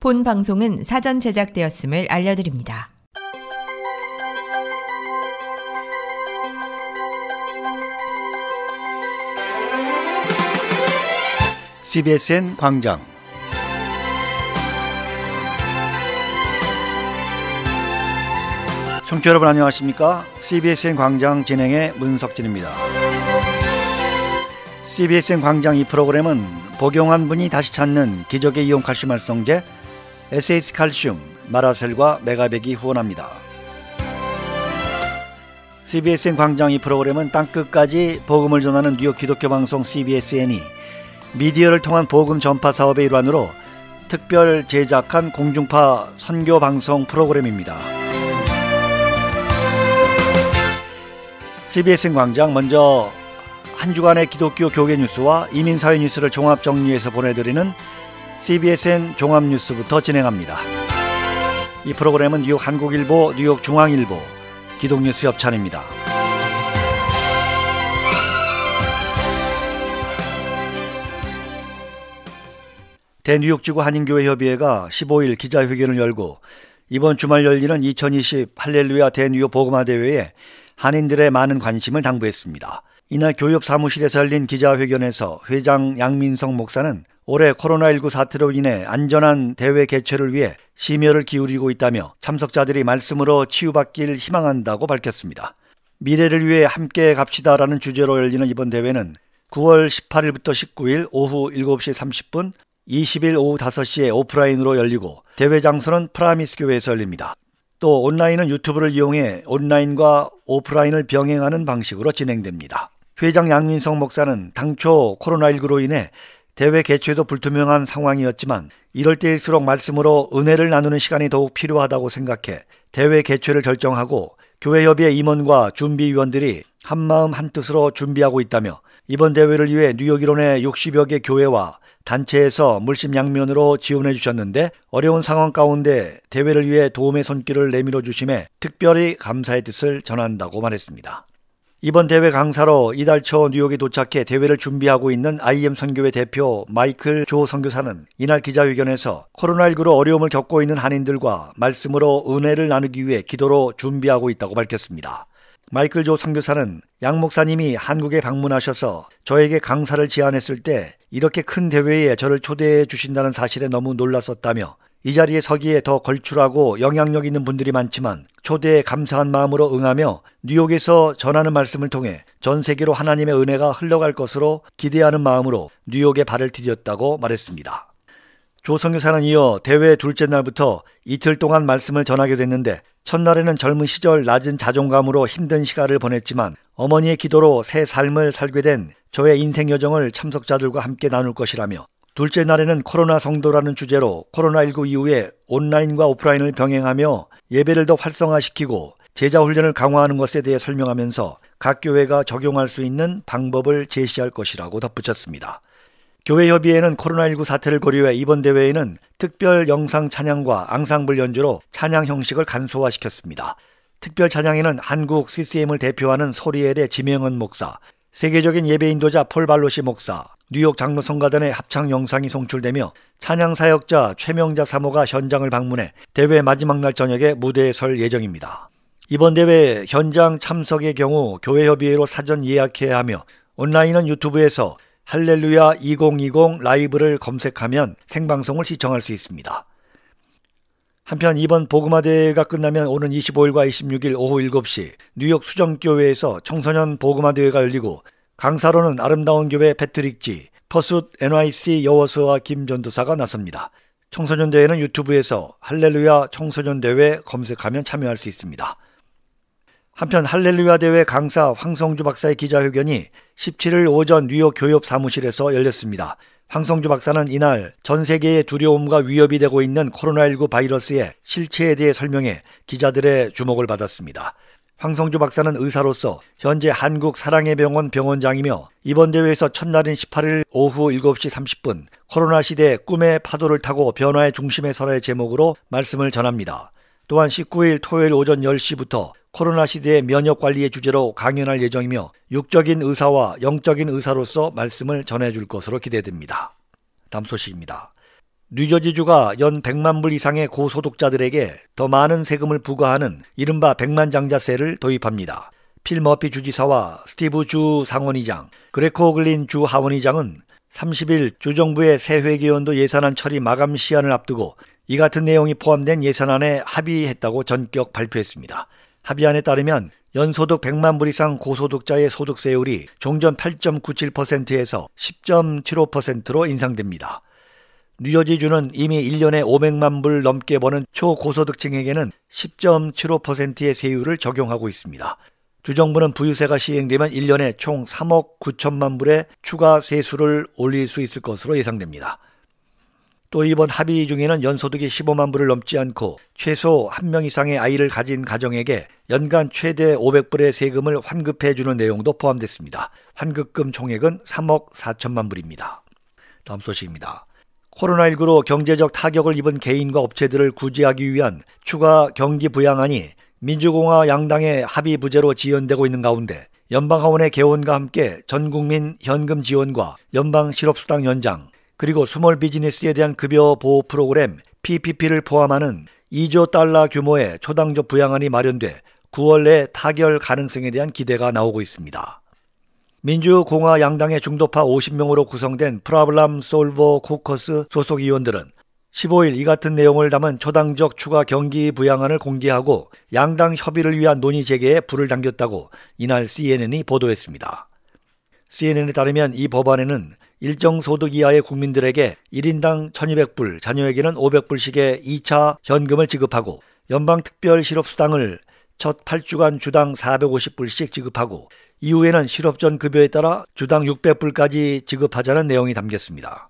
본 방송은 사전 제작되었음을 알려드립니다. CBSN 광장. 청취자 여러분 안녕하십니까? CBSN 광장 진행의 문석진입니다. CBSN 광장 이 프로그램은 복용한 분이 다시 찾는 기적의 이온 칼슘 활성제 SS 칼슘, 마라셀과 메가백이 후원합니다. CBSN 광장 이 프로그램은 땅끝까지 복음을 전하는 뉴욕 기독교 방송 CBSN이 미디어를 통한 복음 전파 사업의 일환으로 특별 제작한 공중파 선교 방송 프로그램입니다. CBSN 광장, 먼저 한 주간의 기독교 교계 뉴스와 이민사회 뉴스를 종합 정리해서 보내드리는 CBSN 종합뉴스부터 진행합니다. 이 프로그램은 뉴욕 한국일보, 뉴욕 중앙일보, 기독뉴스 협찬입니다. 대뉴욕지구 한인교회협의회가 15일 기자회견을 열고 이번 주말 열리는 2020 할렐루야 대뉴욕 복음화대회에 한인들의 많은 관심을 당부했습니다. 이날 교협 사무실에서 열린 기자회견에서 회장 양민성 목사는 올해 코로나19 사태로 인해 안전한 대회 개최를 위해 심혈을 기울이고 있다며 참석자들이 말씀으로 치유받길 희망한다고 밝혔습니다. 미래를 위해 함께 갑시다라는 주제로 열리는 이번 대회는 9월 18일부터 19일 오후 7시 30분, 20일 오후 5시에 오프라인으로 열리고 대회 장소는 프라미스 교회에서 열립니다. 또 온라인은 유튜브를 이용해 온라인과 오프라인을 병행하는 방식으로 진행됩니다. 회장 양민성 목사는 당초 코로나19로 인해 대회 개최도 불투명한 상황이었지만 이럴 때일수록 말씀으로 은혜를 나누는 시간이 더욱 필요하다고 생각해 대회 개최를 결정하고 교회협의회 임원과 준비위원들이 한마음 한뜻으로 준비하고 있다며 이번 대회를 위해 뉴욕 일원의 60여 개 교회와 단체에서 물심양면으로 지원해 주셨는데 어려운 상황 가운데 대회를 위해 도움의 손길을 내밀어 주심에 특별히 감사의 뜻을 전한다고 말했습니다. 이번 대회 강사로 이달 초 뉴욕에 도착해 대회를 준비하고 있는 IM 선교회 대표 마이클 조 선교사는 이날 기자회견에서 코로나19로 어려움을 겪고 있는 한인들과 말씀으로 은혜를 나누기 위해 기도로 준비하고 있다고 밝혔습니다. 마이클 조 선교사는 양 목사님이 한국에 방문하셔서 저에게 강사를 제안했을 때 이렇게 큰 대회에 저를 초대해 주신다는 사실에 너무 놀랐었다며 이 자리에 서기에 더 걸출하고 영향력 있는 분들이 많지만 초대에 감사한 마음으로 응하며 뉴욕에서 전하는 말씀을 통해 전 세계로 하나님의 은혜가 흘러갈 것으로 기대하는 마음으로 뉴욕에 발을 디뎠다고 말했습니다. 조 선교사는 이어 대회 둘째 날부터 이틀 동안 말씀을 전하게 됐는데 첫날에는 젊은 시절 낮은 자존감으로 힘든 시간을 보냈지만 어머니의 기도로 새 삶을 살게 된 저의 인생 여정을 참석자들과 함께 나눌 것이라며 둘째 날에는 코로나 성도라는 주제로 코로나19 이후에 온라인과 오프라인을 병행하며 예배를 더 활성화시키고 제자 훈련을 강화하는 것에 대해 설명하면서 각 교회가 적용할 수 있는 방법을 제시할 것이라고 덧붙였습니다. 교회협의회는 코로나19 사태를 고려해 이번 대회에는 특별 영상 찬양과 앙상블 연주로 찬양 형식을 간소화시켰습니다. 특별 찬양에는 한국 CCM을 대표하는 소리엘의 지명은 목사, 세계적인 예배 인도자 폴 발로시 목사, 뉴욕 장로 성가단의 합창 영상이 송출되며 찬양 사역자 최명자 사모가 현장을 방문해 대회 마지막 날 저녁에 무대에 설 예정입니다. 이번 대회 현장 참석의 경우 교회협의회로 사전 예약해야 하며 온라인은 유튜브에서 할렐루야 2020 라이브를 검색하면 생방송을 시청할 수 있습니다. 한편 이번 복음화대회가 끝나면 오는 25일과 26일 오후 7시 뉴욕 수정교회에서 청소년 복음화대회가 열리고 강사로는 아름다운 교회 패트릭 지, 퍼숫 NYC 여워스와 김 전도사가 나섭니다. 청소년 대회는 유튜브에서 할렐루야 청소년 대회 검색하면 참여할 수 있습니다. 한편 할렐루야 대회 강사 황성주 박사의 기자회견이 17일 오전 뉴욕 교협 사무실에서 열렸습니다. 황성주 박사는 이날 전 세계의 두려움과 위협이 되고 있는 코로나19 바이러스의 실체에 대해 설명해 기자들의 주목을 받았습니다. 황성주 박사는 의사로서 현재 한국 사랑의 병원 병원장이며 이번 대회에서 첫날인 18일 오후 7시 30분 코로나 시대 꿈의 파도를 타고 변화의 중심에 서라의 제목으로 말씀을 전합니다. 또한 19일 토요일 오전 10시부터 코로나 시대의 면역관리의 주제로 강연할 예정이며 육적인 의사와 영적인 의사로서 말씀을 전해줄 것으로 기대됩니다. 다음 소식입니다. 뉴저지주가 연 100만 불 이상의 고소득자들에게 더 많은 세금을 부과하는 이른바 백만장자세를 도입합니다. 필 머피 주지사와 스티브 주 상원의장, 그레코 글린 주 하원의장은 30일 주정부의 새 회계연도 예산안 처리 마감 시한을 앞두고 이 같은 내용이 포함된 예산안에 합의했다고 전격 발표했습니다. 합의안에 따르면 연소득 100만 불 이상 고소득자의 소득세율이 종전 8.97%에서 10.75%로 인상됩니다. 뉴저지주는 이미 1년에 500만 불 넘게 버는 초고소득층에게는 10.75%의 세율을 적용하고 있습니다. 주정부는 부유세가 시행되면 1년에 총 3억 9천만 불의 추가 세수를 올릴 수 있을 것으로 예상됩니다. 또 이번 합의 중에는 연소득이 15만 불을 넘지 않고 최소 1명 이상의 아이를 가진 가정에게 연간 최대 500불의 세금을 환급해 주는 내용도 포함됐습니다. 환급금 총액은 3억 4천만 불입니다. 다음 소식입니다. 코로나19로 경제적 타격을 입은 개인과 업체들을 구제하기 위한 추가 경기 부양안이 민주공화 양당의 합의 부재로 지연되고 있는 가운데 연방하원의 개원과 함께 전국민 현금 지원과 연방 실업수당 연장, 그리고 스몰 비즈니스에 대한 급여 보호 프로그램 PPP를 포함하는 2조 달러 규모의 초당적 부양안이 마련돼 9월 내 타결 가능성에 대한 기대가 나오고 있습니다. 민주공화 양당의 중도파 50명으로 구성된 프라블람 솔버 코커스 소속 의원들은 15일 이 같은 내용을 담은 초당적 추가 경기 부양안을 공개하고 양당 협의를 위한 논의 재개에 불을 당겼다고 이날 CNN이 보도했습니다. CNN에 따르면 이 법안에는 일정 소득 이하의 국민들에게 1인당 1200불, 자녀에게는 500불씩의 2차 현금을 지급하고 연방특별 실업수당을 첫 8주간 주당 450불씩 지급하고 이후에는 실업 전 급여에 따라 주당 600불까지 지급하자는 내용이 담겼습니다.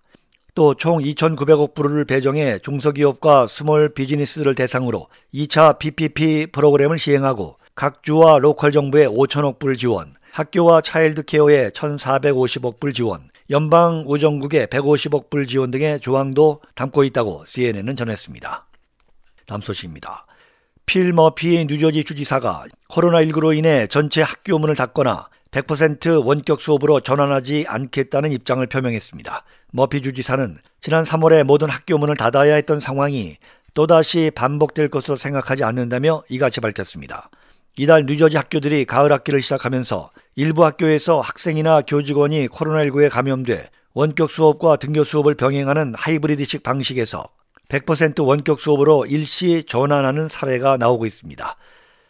또 총 2,900억 불을 배정해 중소기업과 스몰 비즈니스를 대상으로 2차 PPP 프로그램을 시행하고 각 주와 로컬 정부에 5천억 불 지원, 학교와 차일드 케어에 1,450억 불 지원, 연방 우정국에 150억 불 지원 등의 조항도 담고 있다고 CNN은 전했습니다. 다음 소식입니다. 필 머피 뉴저지 주지사가 코로나19로 인해 전체 학교 문을 닫거나 100% 원격 수업으로 전환하지 않겠다는 입장을 표명했습니다. 머피 주지사는 지난 3월에 모든 학교 문을 닫아야 했던 상황이 또다시 반복될 것으로 생각하지 않는다며 이같이 밝혔습니다. 이달 뉴저지 학교들이 가을 학기를 시작하면서 일부 학교에서 학생이나 교직원이 코로나19에 감염돼 원격 수업과 등교 수업을 병행하는 하이브리드식 방식에서 100% 원격 수업으로 일시 전환하는 사례가 나오고 있습니다.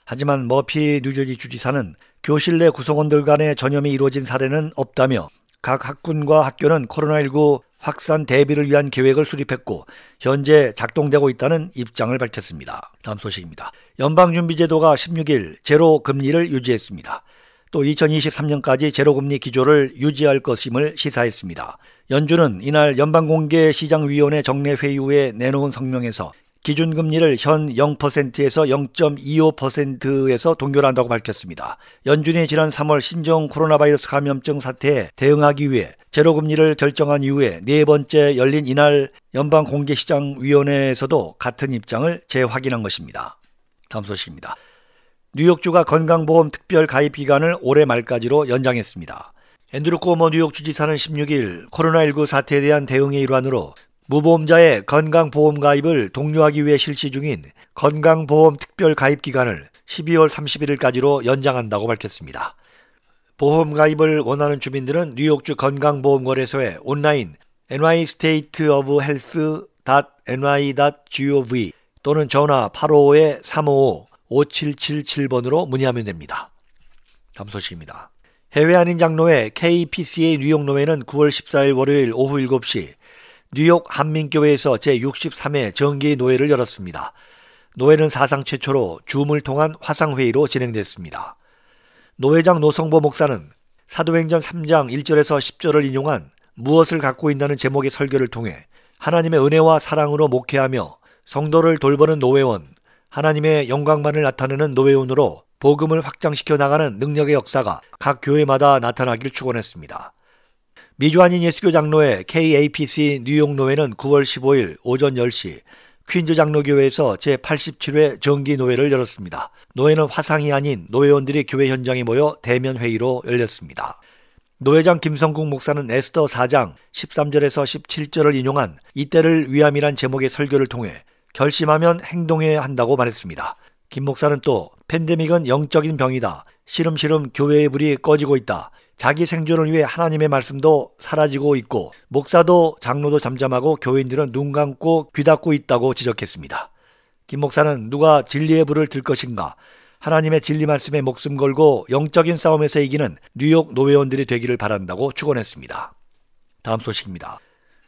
하지만 머피 뉴저지 주지사는 교실 내 구성원들 간의 전염이 이루어진 사례는 없다며 각 학군과 학교는 코로나19 확산 대비를 위한 계획을 수립했고 현재 작동되고 있다는 입장을 밝혔습니다. 다음 소식입니다. 연방준비제도가 16일 제로 금리를 유지했습니다. 또 2023년까지 제로금리 기조를 유지할 것임을 시사했습니다. 연준은 이날 연방공개시장위원회 정례회의 후에 내놓은 성명에서 기준금리를 현 0%에서 0.25%에서 동결한다고 밝혔습니다. 연준이 지난 3월 신종 코로나 바이러스 감염증 사태에 대응하기 위해 제로금리를 결정한 이후에 네 번째 열린 이날 연방공개시장위원회에서도 같은 입장을 재확인한 것입니다. 다음 소식입니다. 뉴욕주가 건강보험 특별 가입 기간을 올해 말까지로 연장했습니다. 앤드루 쿠오모 뉴욕 주지사는 16일 코로나19 사태에 대한 대응의 일환으로 무보험자의 건강보험 가입을 독려하기 위해 실시 중인 건강보험 특별 가입 기간을 12월 31일까지로 연장한다고 밝혔습니다. 보험 가입을 원하는 주민들은 뉴욕주 건강보험거래소에 온라인 nystateofhealth.ny.gov 또는 전화 855-355-5777번으로 문의하면 됩니다. 다음 소식입니다. 해외 한인 장로회 KPCA 뉴욕노회는 9월 14일 월요일 오후 7시 뉴욕 한민교회에서 제63회 정기노회를 열었습니다. 노회는 사상 최초로 줌을 통한 화상회의로 진행됐습니다. 노회장 노성보 목사는 사도행전 3장 1절에서 10절을 인용한 무엇을 갖고 있다는 제목의 설교를 통해 하나님의 은혜와 사랑으로 목회하며 성도를 돌보는 노회원, 하나님의 영광만을 나타내는 노회원으로 복음을 확장시켜 나가는 능력의 역사가 각 교회마다 나타나길 축원했습니다. 미주한인 예수교 장로회 KAPC 뉴욕노회는 9월 15일 오전 10시 퀸즈 장로교회에서 제87회 정기노회를 열었습니다. 노회는 화상이 아닌 노회원들이 교회 현장에 모여 대면 회의로 열렸습니다. 노회장 김성국 목사는 에스더 4장 13절에서 17절을 인용한 이때를 위함이란 제목의 설교를 통해 결심하면 행동해야 한다고 말했습니다. 김 목사는 또 팬데믹은 영적인 병이다. 시름시름 교회의 불이 꺼지고 있다. 자기 생존을 위해 하나님의 말씀도 사라지고 있고 목사도 장로도 잠잠하고 교인들은 눈 감고 귀 닫고 있다고 지적했습니다. 김 목사는 누가 진리의 불을 들 것인가? 하나님의 진리 말씀에 목숨 걸고 영적인 싸움에서 이기는 뉴욕 노회원들이 되기를 바란다고 축원했습니다. 다음 소식입니다.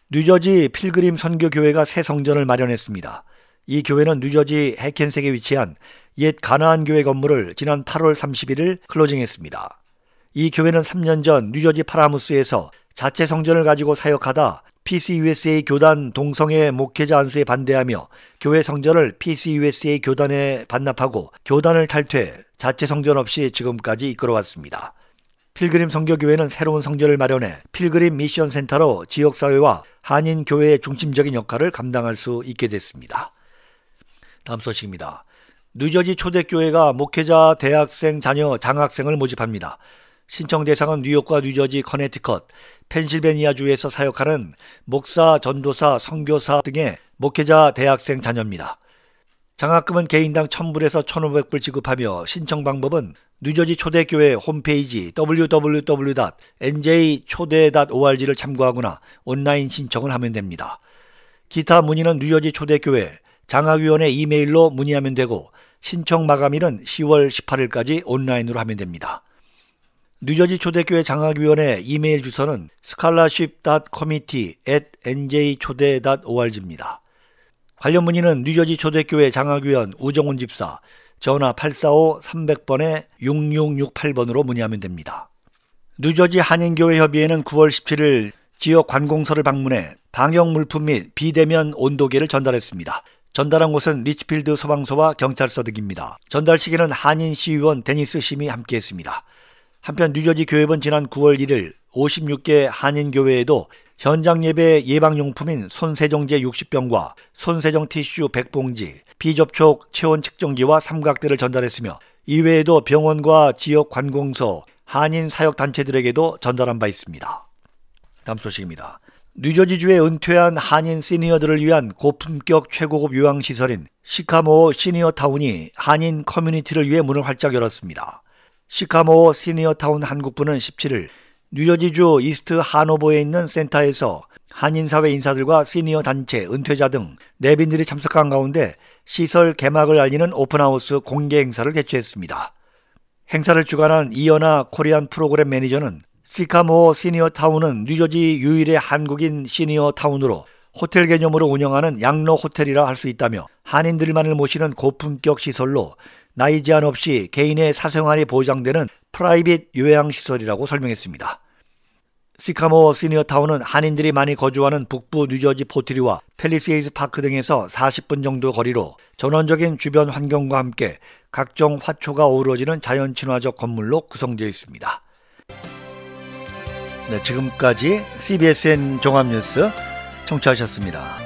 뉴저지 필그림 선교교회가 새 성전을 마련했습니다. 이 교회는 뉴저지 해켄색에 위치한 옛 가나안 교회 건물을 지난 8월 31일 클로징했습니다. 이 교회는 3년 전 뉴저지 파라무스에서 자체 성전을 가지고 사역하다 PCUSA 교단 동성애 목회자 안수에 반대하며 교회 성전을 PCUSA 교단에 반납하고 교단을 탈퇴, 자체 성전 없이 지금까지 이끌어왔습니다. 필그림 선교교회는 새로운 성전을 마련해 필그림 미션 센터로 지역사회와 한인 교회의 중심적인 역할을 감당할 수 있게 됐습니다. 다음 소식입니다. 뉴저지 초대교회가 목회자 대학생 자녀 장학생을 모집합니다. 신청 대상은 뉴욕과 뉴저지, 커네티컷, 펜실베니아주에서 사역하는 목사, 전도사, 선교사 등의 목회자 대학생 자녀입니다. 장학금은 개인당 1,000불에서 1,500불 지급하며 신청 방법은 뉴저지 초대교회 홈페이지 www.nj초대.org를 참고하거나 온라인 신청을 하면 됩니다. 기타 문의는 뉴저지 초대교회 장학위원회 이메일로 문의하면 되고 신청 마감일은 10월 18일까지 온라인으로 하면 됩니다. 뉴저지 초대교회 장학위원회 이메일 주소는 scholarship.committee@nj초대.org입니다. 관련 문의는 뉴저지 초대교회 장학위원 우정훈 집사, 전화 845-300번에-6668번으로 문의하면 됩니다. 뉴저지 한인교회협의회는 9월 17일 지역 관공서를 방문해 방역 물품 및 비대면 온도계를 전달했습니다. 전달한 곳은 리치필드 소방서와 경찰서 등입니다. 전달 시기는 한인 시의원 데니스 심이 함께했습니다. 한편 뉴저지 교회는 지난 9월 1일 56개 한인교회에도 현장 예배 예방용품인 손세정제 60병과 손세정 티슈 100봉지, 비접촉 체온 측정기와 삼각대를 전달했으며 이외에도 병원과 지역 관공서, 한인 사역단체들에게도 전달한 바 있습니다. 다음 소식입니다. 뉴저지주에 은퇴한 한인 시니어들을 위한 고품격 최고급 요양시설인 시카모어 시니어타운이 한인 커뮤니티를 위해 문을 활짝 열었습니다. 시카모어 시니어타운 한국부는 17일 뉴저지주 이스트 하노버에 있는 센터에서 한인사회 인사들과 시니어 단체, 은퇴자 등 내빈들이 참석한 가운데 시설 개막을 알리는 오픈하우스 공개 행사를 개최했습니다. 행사를 주관한 이연아 코리안 프로그램 매니저는 시카모어 시니어타운은 뉴저지 유일의 한국인 시니어타운으로 호텔 개념으로 운영하는 양로 호텔이라 할 수 있다며 한인들만을 모시는 고품격 시설로 나이 제한 없이 개인의 사생활이 보장되는 프라이빗 요양시설이라고 설명했습니다. 시카모어 시니어타운은 한인들이 많이 거주하는 북부 뉴저지 포트리와 팰리세이드 파크 등에서 40분 정도 거리로 전원적인 주변 환경과 함께 각종 화초가 어우러지는 자연 친화적 건물로 구성되어 있습니다. 네, 지금까지 CBSN 종합뉴스 청취하셨습니다.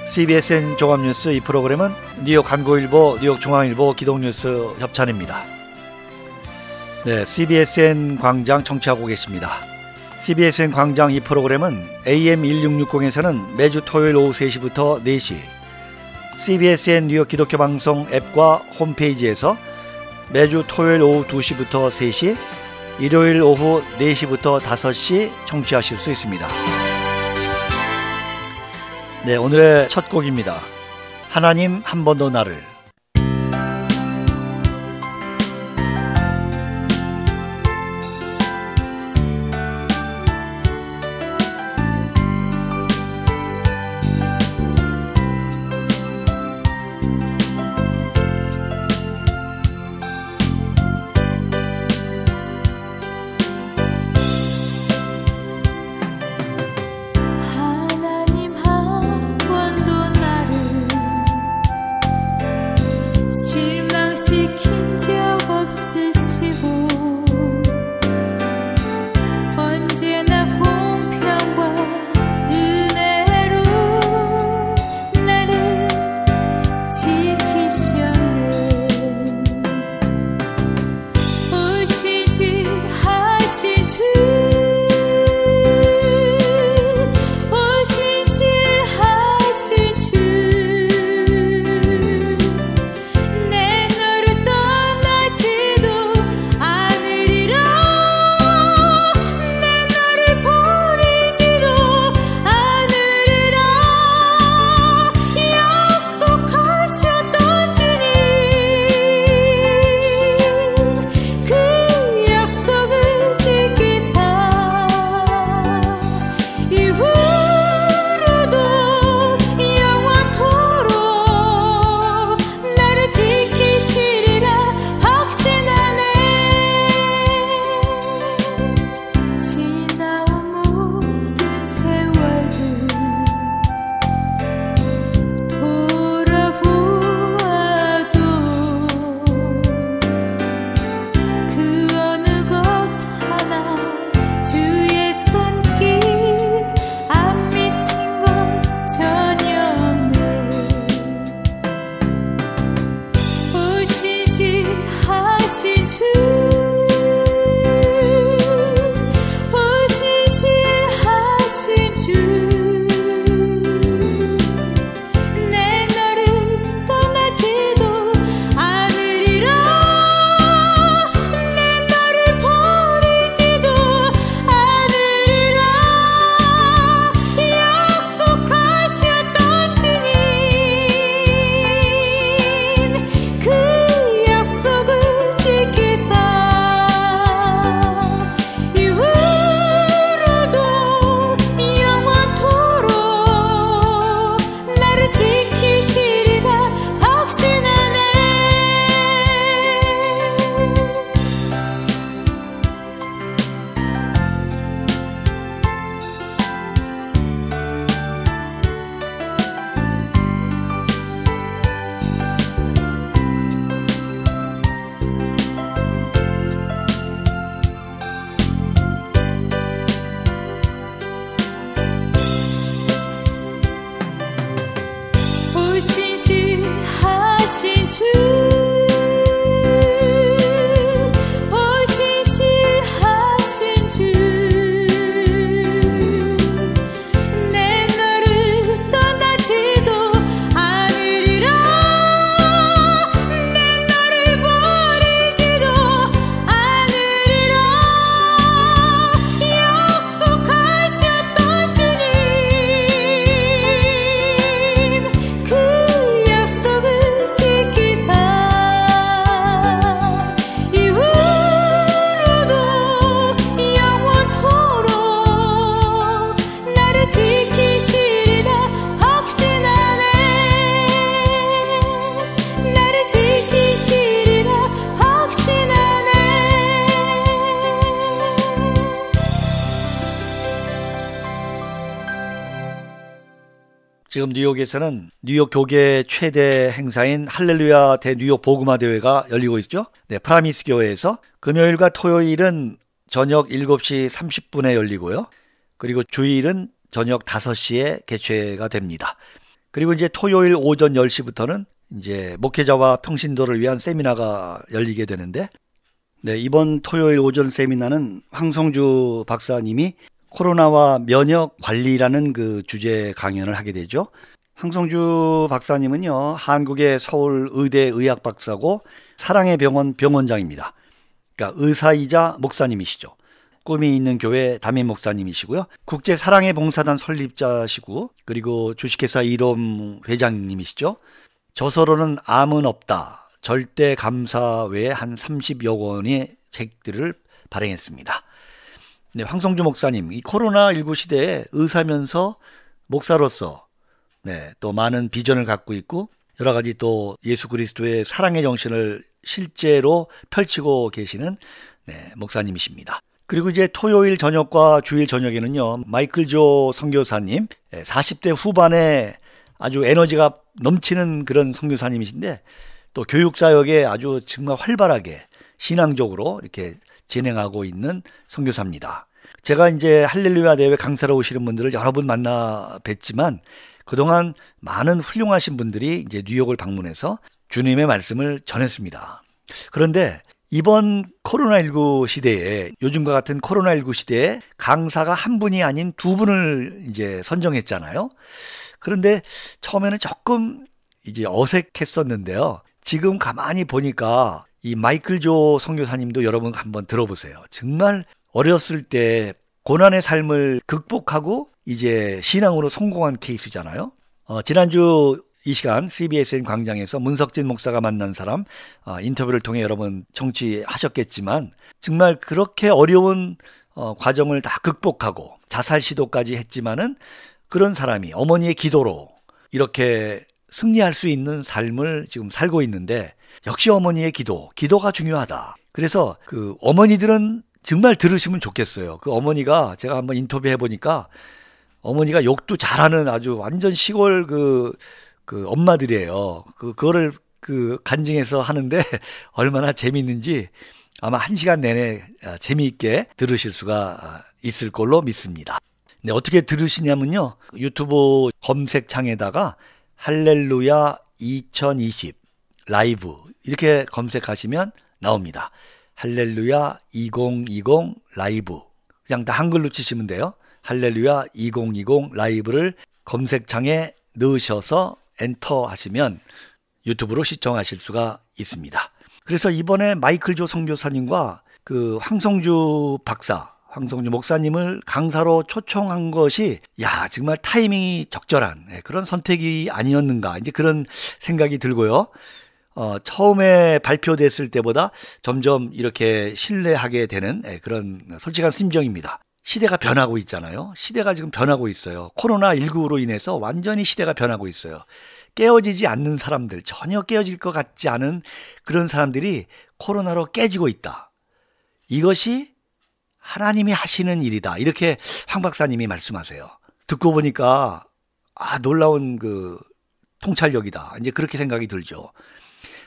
CBSN 종합뉴스 이 프로그램은 뉴욕 한국일보, 뉴욕 중앙일보, 기독뉴스 협찬입니다. 네, CBSN 광장 청취하고 계십니다. CBSN 광장 이 프로그램은 AM 1660에서는 매주 토요일 오후 3시부터 4시, CBSN 뉴욕 기독교 방송 앱과 홈페이지에서 매주 토요일 오후 2시부터 3시, 일요일 오후 4시부터 5시 청취하실 수 있습니다. 네, 오늘의 첫 곡입니다. 하나님 한 번 더 나를. 신실하신 주 지금 뉴욕에서는 뉴욕 교계 최대 행사인 할렐루야 대뉴욕 복음화 대회가 열리고 있죠. 네, 프라미스 교회에서 금요일과 토요일은 저녁 7시 30분에 열리고요. 그리고 주일은 저녁 5시에 개최가 됩니다. 그리고 이제 토요일 오전 10시부터는 이제 목회자와 평신도를 위한 세미나가 열리게 되는데, 네, 이번 토요일 오전 세미나는 황성주 박사님이 코로나와 면역 관리라는 그 주제 강연을 하게 되죠. 황성주 박사님은요, 한국의 서울 의대 의학 박사고 사랑의 병원 병원장입니다. 그러니까 의사이자 목사님이시죠. 꿈이 있는 교회 담임 목사님이시고요. 국제 사랑의 봉사단 설립자시고, 그리고 주식회사 이롬 회장님이시죠. 저서로는 암은 없다, 절대 감사 외에 한 30여 권의 책들을 발행했습니다. 네, 황성주 목사님, 이 코로나19 시대에 의사면서 목사로서 또 많은 비전을 갖고 있고, 여러 가지 또 예수 그리스도의 사랑의 정신을 실제로 펼치고 계시는 목사님이십니다. 그리고 이제 토요일 저녁과 주일 저녁에는요, 마이클 조 선교사님, 40대 후반에 아주 에너지가 넘치는 그런 선교사님이신데, 또 교육사역에 아주 정말 활발하게 신앙적으로 이렇게 진행하고 있는 선교사입니다. 제가 이제 할렐루야 대회 강사로 오시는 분들을 여러 분 만나 뵀지만, 그동안 많은 훌륭하신 분들이 이제 뉴욕을 방문해서 주님의 말씀을 전했습니다. 그런데 이번 코로나19 시대에, 요즘과 같은 코로나19 시대에 강사가 한 분이 아닌 두 분을 이제 선정했잖아요. 그런데 처음에는 조금 이제 어색했었는데요. 지금 가만히 보니까 이 마이클 조 선교사님도 여러분 한번 들어보세요. 정말 어렸을 때 고난의 삶을 극복하고 이제 신앙으로 성공한 케이스잖아요. 지난주 이 시간 CBSN 광장에서 문석진 목사가 만난 사람 인터뷰를 통해 여러분 청취하셨겠지만, 정말 그렇게 어려운 과정을 다 극복하고 자살 시도까지 했지만은 그런 사람이 어머니의 기도로 이렇게 승리할 수 있는 삶을 지금 살고 있는데, 역시 어머니의 기도가 중요하다. 그래서 그 어머니들은 정말 들으시면 좋겠어요. 그 어머니가, 제가 한번 인터뷰해 보니까 어머니가 욕도 잘하는 아주 완전 시골 그 엄마들이에요. 그거를 간증해서 하는데 얼마나 재미있는지 아마 1시간 내내 재미있게 들으실 수가 있을 걸로 믿습니다. 네, 어떻게 들으시냐면요, 유튜브 검색창에다가 할렐루야 2020 라이브 이렇게 검색하시면 나옵니다. 할렐루야 2020 라이브, 그냥 다 한글로 치시면 돼요. 할렐루야 2020 라이브를 검색창에 넣으셔서 엔터 하시면 유튜브로 시청하실 수가 있습니다. 그래서 이번에 마이클 조 선교사님과 그 황성주 목사님을 강사로 초청한 것이, 정말 타이밍이 적절한 그런 선택이 아니었는가, 이제 그런 생각이 들고요. 처음에 발표됐을 때보다 점점 이렇게 신뢰하게 되는 그런 솔직한 심정입니다. 시대가 변하고 있잖아요. 시대가 지금 변하고 있어요. 코로나19로 인해서 완전히 시대가 변하고 있어요. 깨어지지 않는 사람들, 전혀 깨어질 것 같지 않은 그런 사람들이 코로나로 깨지고 있다. 이것이 하나님이 하시는 일이다. 이렇게 황 박사님이 말씀하세요. 듣고 보니까 놀라운 그 통찰력이다. 이제 그렇게 생각이 들죠.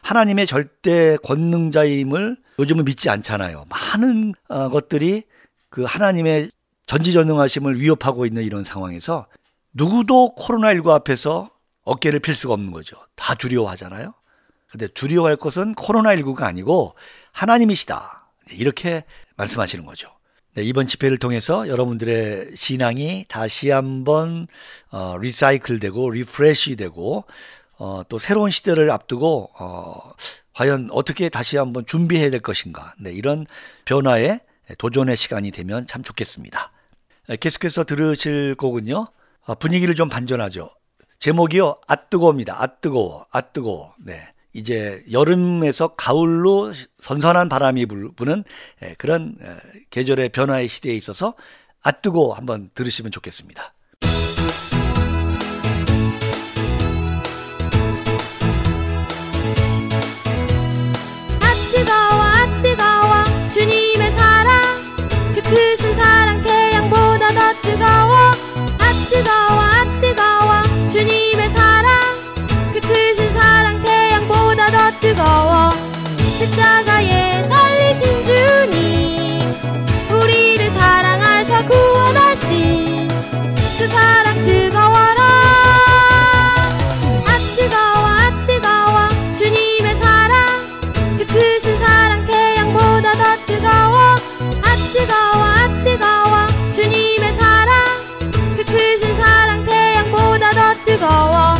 하나님의 절대 권능자임을 요즘은 믿지 않잖아요. 많은 것들이 그 하나님의 전지전능하심을 위협하고 있는 이런 상황에서 누구도 코로나19 앞에서 어깨를 필 수가 없는 거죠. 다 두려워하잖아요. 근데 두려워할 것은 코로나19가 아니고 하나님이시다. 이렇게 말씀하시는 거죠. 네, 이번 집회를 통해서 여러분들의 신앙이 다시 한번 리사이클되고 리프레시 되고 또 새로운 시대를 앞두고 과연 어떻게 다시 한번 준비해야 될 것인가. 네, 이런 변화에 도전의 시간이 되면 참 좋겠습니다. 계속해서 들으실 곡은요. 분위기를 좀 반전하죠. 제목이요. 뜨거워입니다. 뜨거워. 뜨거워. 네. 이제 여름에서 가을로 선선한 바람이 부는 그런 계절의 변화의 시대에 있어서 뜨거워 한번 들으시면 좋겠습니다. 뜨거워 주님의 사랑 그 크신 사랑 태양보다 더 뜨거워 뜨거워 주님의 사랑 그 크신 사랑 태양보다 더 뜨거워 십자가에 달리신 주님 우리를 사랑하셔 구원하신 그 사랑 뜨거워라 뜨거워 주님의 사랑 그 크신 사랑 태양보다 더 뜨거워 뜨거워 주님의 사랑 그 크신 사랑 태양보다 더 뜨거워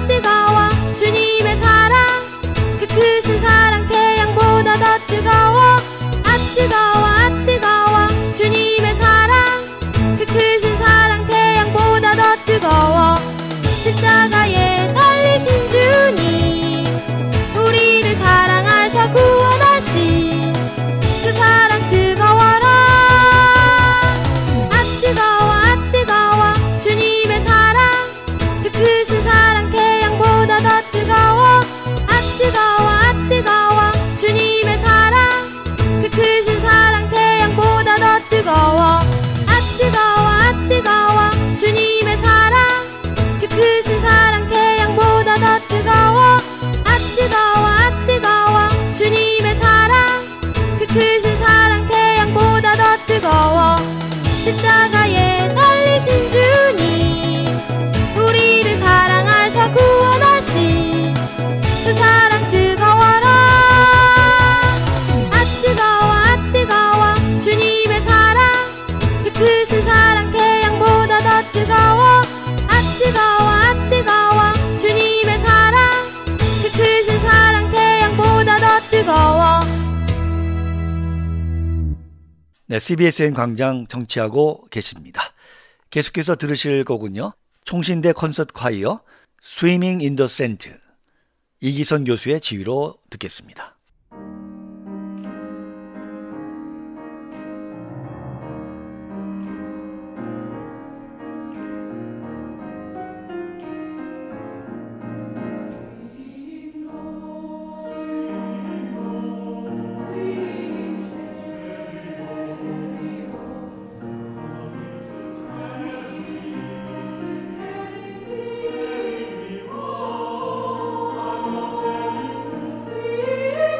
뜨거워 주님의 사랑 그 크신 사랑 태양보다 더 뜨거워 뜨거워 주님의 사랑 그 크신 사랑 태양보다 더 뜨거워 십자가에 달리신 주님 우리를 사랑하셔 구원하신 그 사랑 뜨거워라 뜨거워 주님의 사랑 그 크신 사랑 태양보다 더 뜨거워 뜨거워 주님의 사랑 그 크신 사랑 태양보다 더 뜨거워 뜨거워 주님의 사랑 그 크신 사랑 태양보다 더 뜨거워 뜨거워 주님의 사랑 그 크신 사랑 태양보다 더 뜨거워 십자가에 달리신 주님 우리를 사랑하셔 구원하신 그 사랑 뜨거워라 뜨거워 주님의 사랑 그 크신 사랑 태양보다 더 뜨거워 뜨거워 주님의 사랑 그 크신 사랑 태양보다 더 뜨거워. 네, CBSN 광장 청취하고 계십니다. 계속해서 들으실 곡은요. 총신대 콘서트 콰이어 Swimming in the Sand 이기선 교수의 지휘로 듣겠습니다. Sweet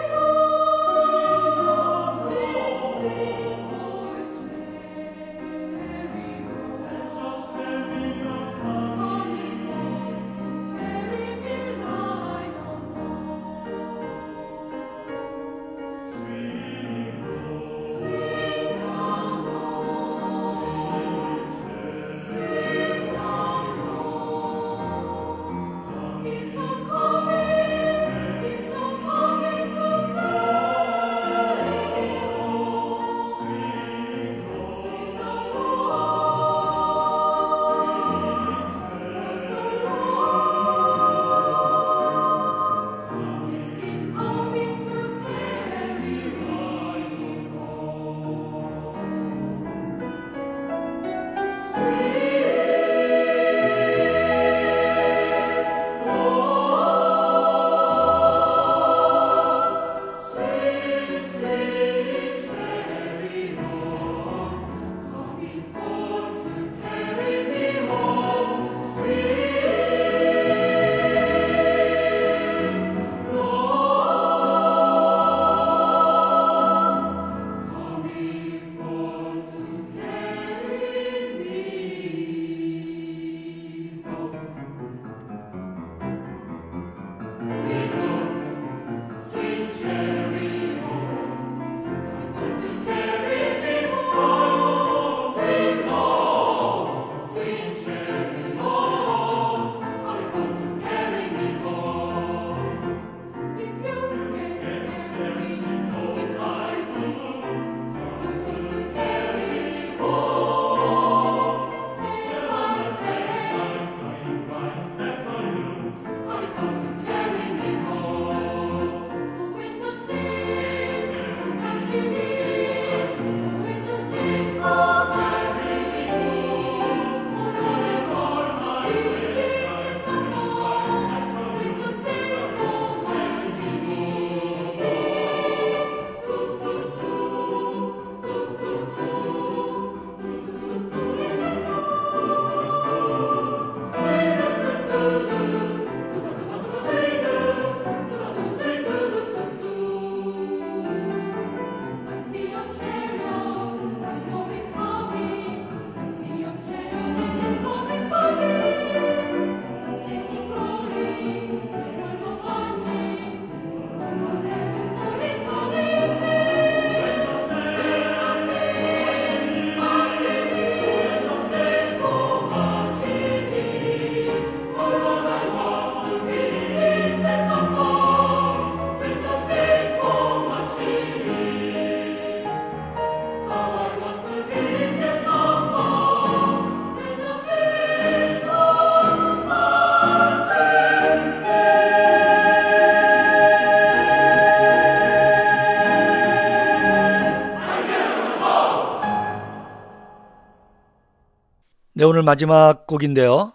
네, 오늘 마지막 곡인데요.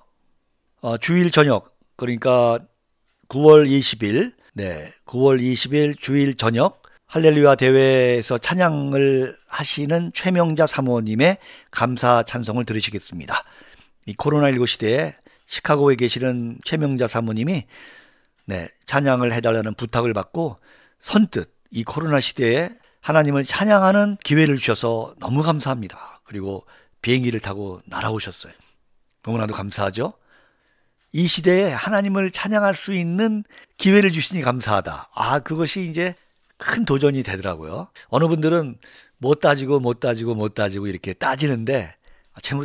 주일 저녁, 그러니까 9월 20일, 네, 9월 20일 주일 저녁 할렐루야 대회에서 찬양을 하시는 최명자 사모님의 감사 찬송을 들으시겠습니다. 이 코로나19 시대에 시카고에 계시는 최명자 사모님이 네, 찬양을 해달라는 부탁을 받고 선뜻 이 코로나 시대에 하나님을 찬양하는 기회를 주셔서 너무 감사합니다. 그리고 비행기를 타고 날아오셨어요. 너무나도 감사하죠? 이 시대에 하나님을 찬양할 수 있는 기회를 주시니 감사하다. 그것이 이제 큰 도전이 되더라고요. 어느 분들은 못 따지고 이렇게 따지는데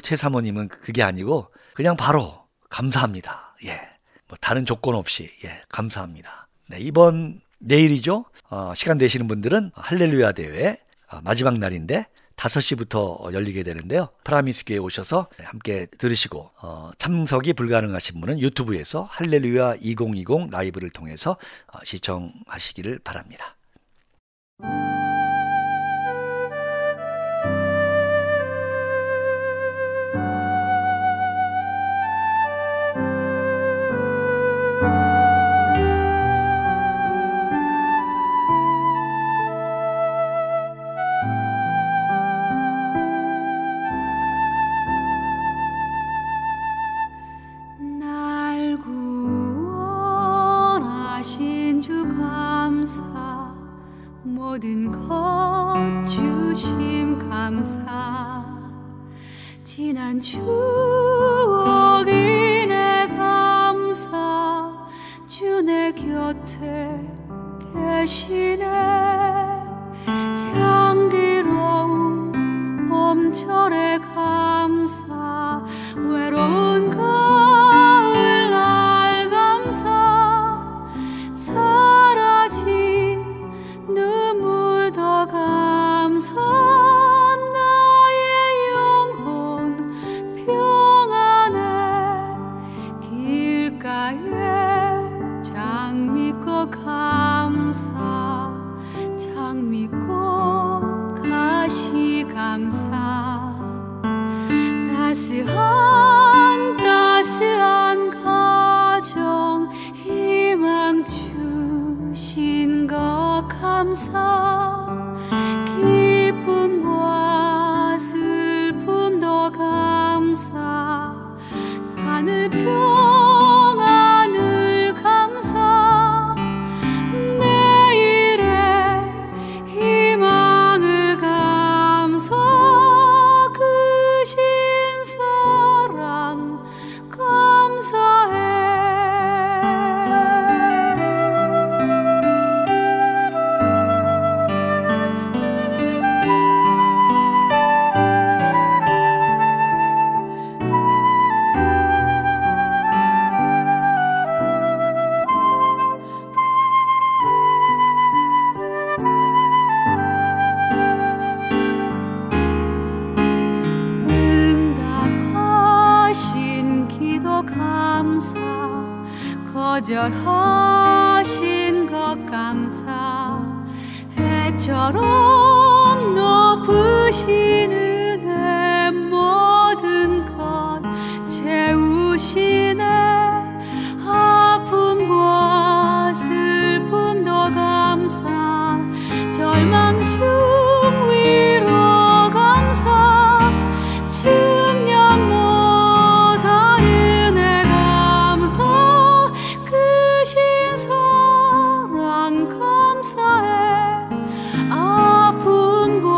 최 사모님은 그게 아니고 그냥 바로 감사합니다. 예, 뭐 다른 조건 없이 감사합니다. 네, 이번 내일이죠. 시간 되시는 분들은 할렐루야 대회 마지막 날인데 5시부터 열리게 되는데요. 프라미스교에 오셔서 함께 들으시고 참석이 불가능하신 분은 유튜브에서 할렐루야 2020 라이브를 통해서 시청하시기를 바랍니다. 날 구원하신 주 감사, 모든 것 주심 감사, 지난 추억이네 감사, 주 내 곁에 계시네. 향기로운 봄철의 감사, 외로운 가을날 감사, 사라진 눈물 더 감사, 나의 영혼 평안해. 길가에 장미꽃 감사, 장미꽃 가시 감사, 따스한 가정 희망 주신 것 감사, 기쁨과 슬픔도 감사, 하늘 평안을 감사, 내일의 희망을 감사, 크신 사랑 감사해. 응답하신 기도 감사, 거절하신 것 감사, 해처럼 높으신 은혜, 모든 것 채우시네. 아픔과 슬픔도 감사, 절망 중 위로 감사, 측량 못할 은혜 감사, 크신 사랑 감사해. 아픔과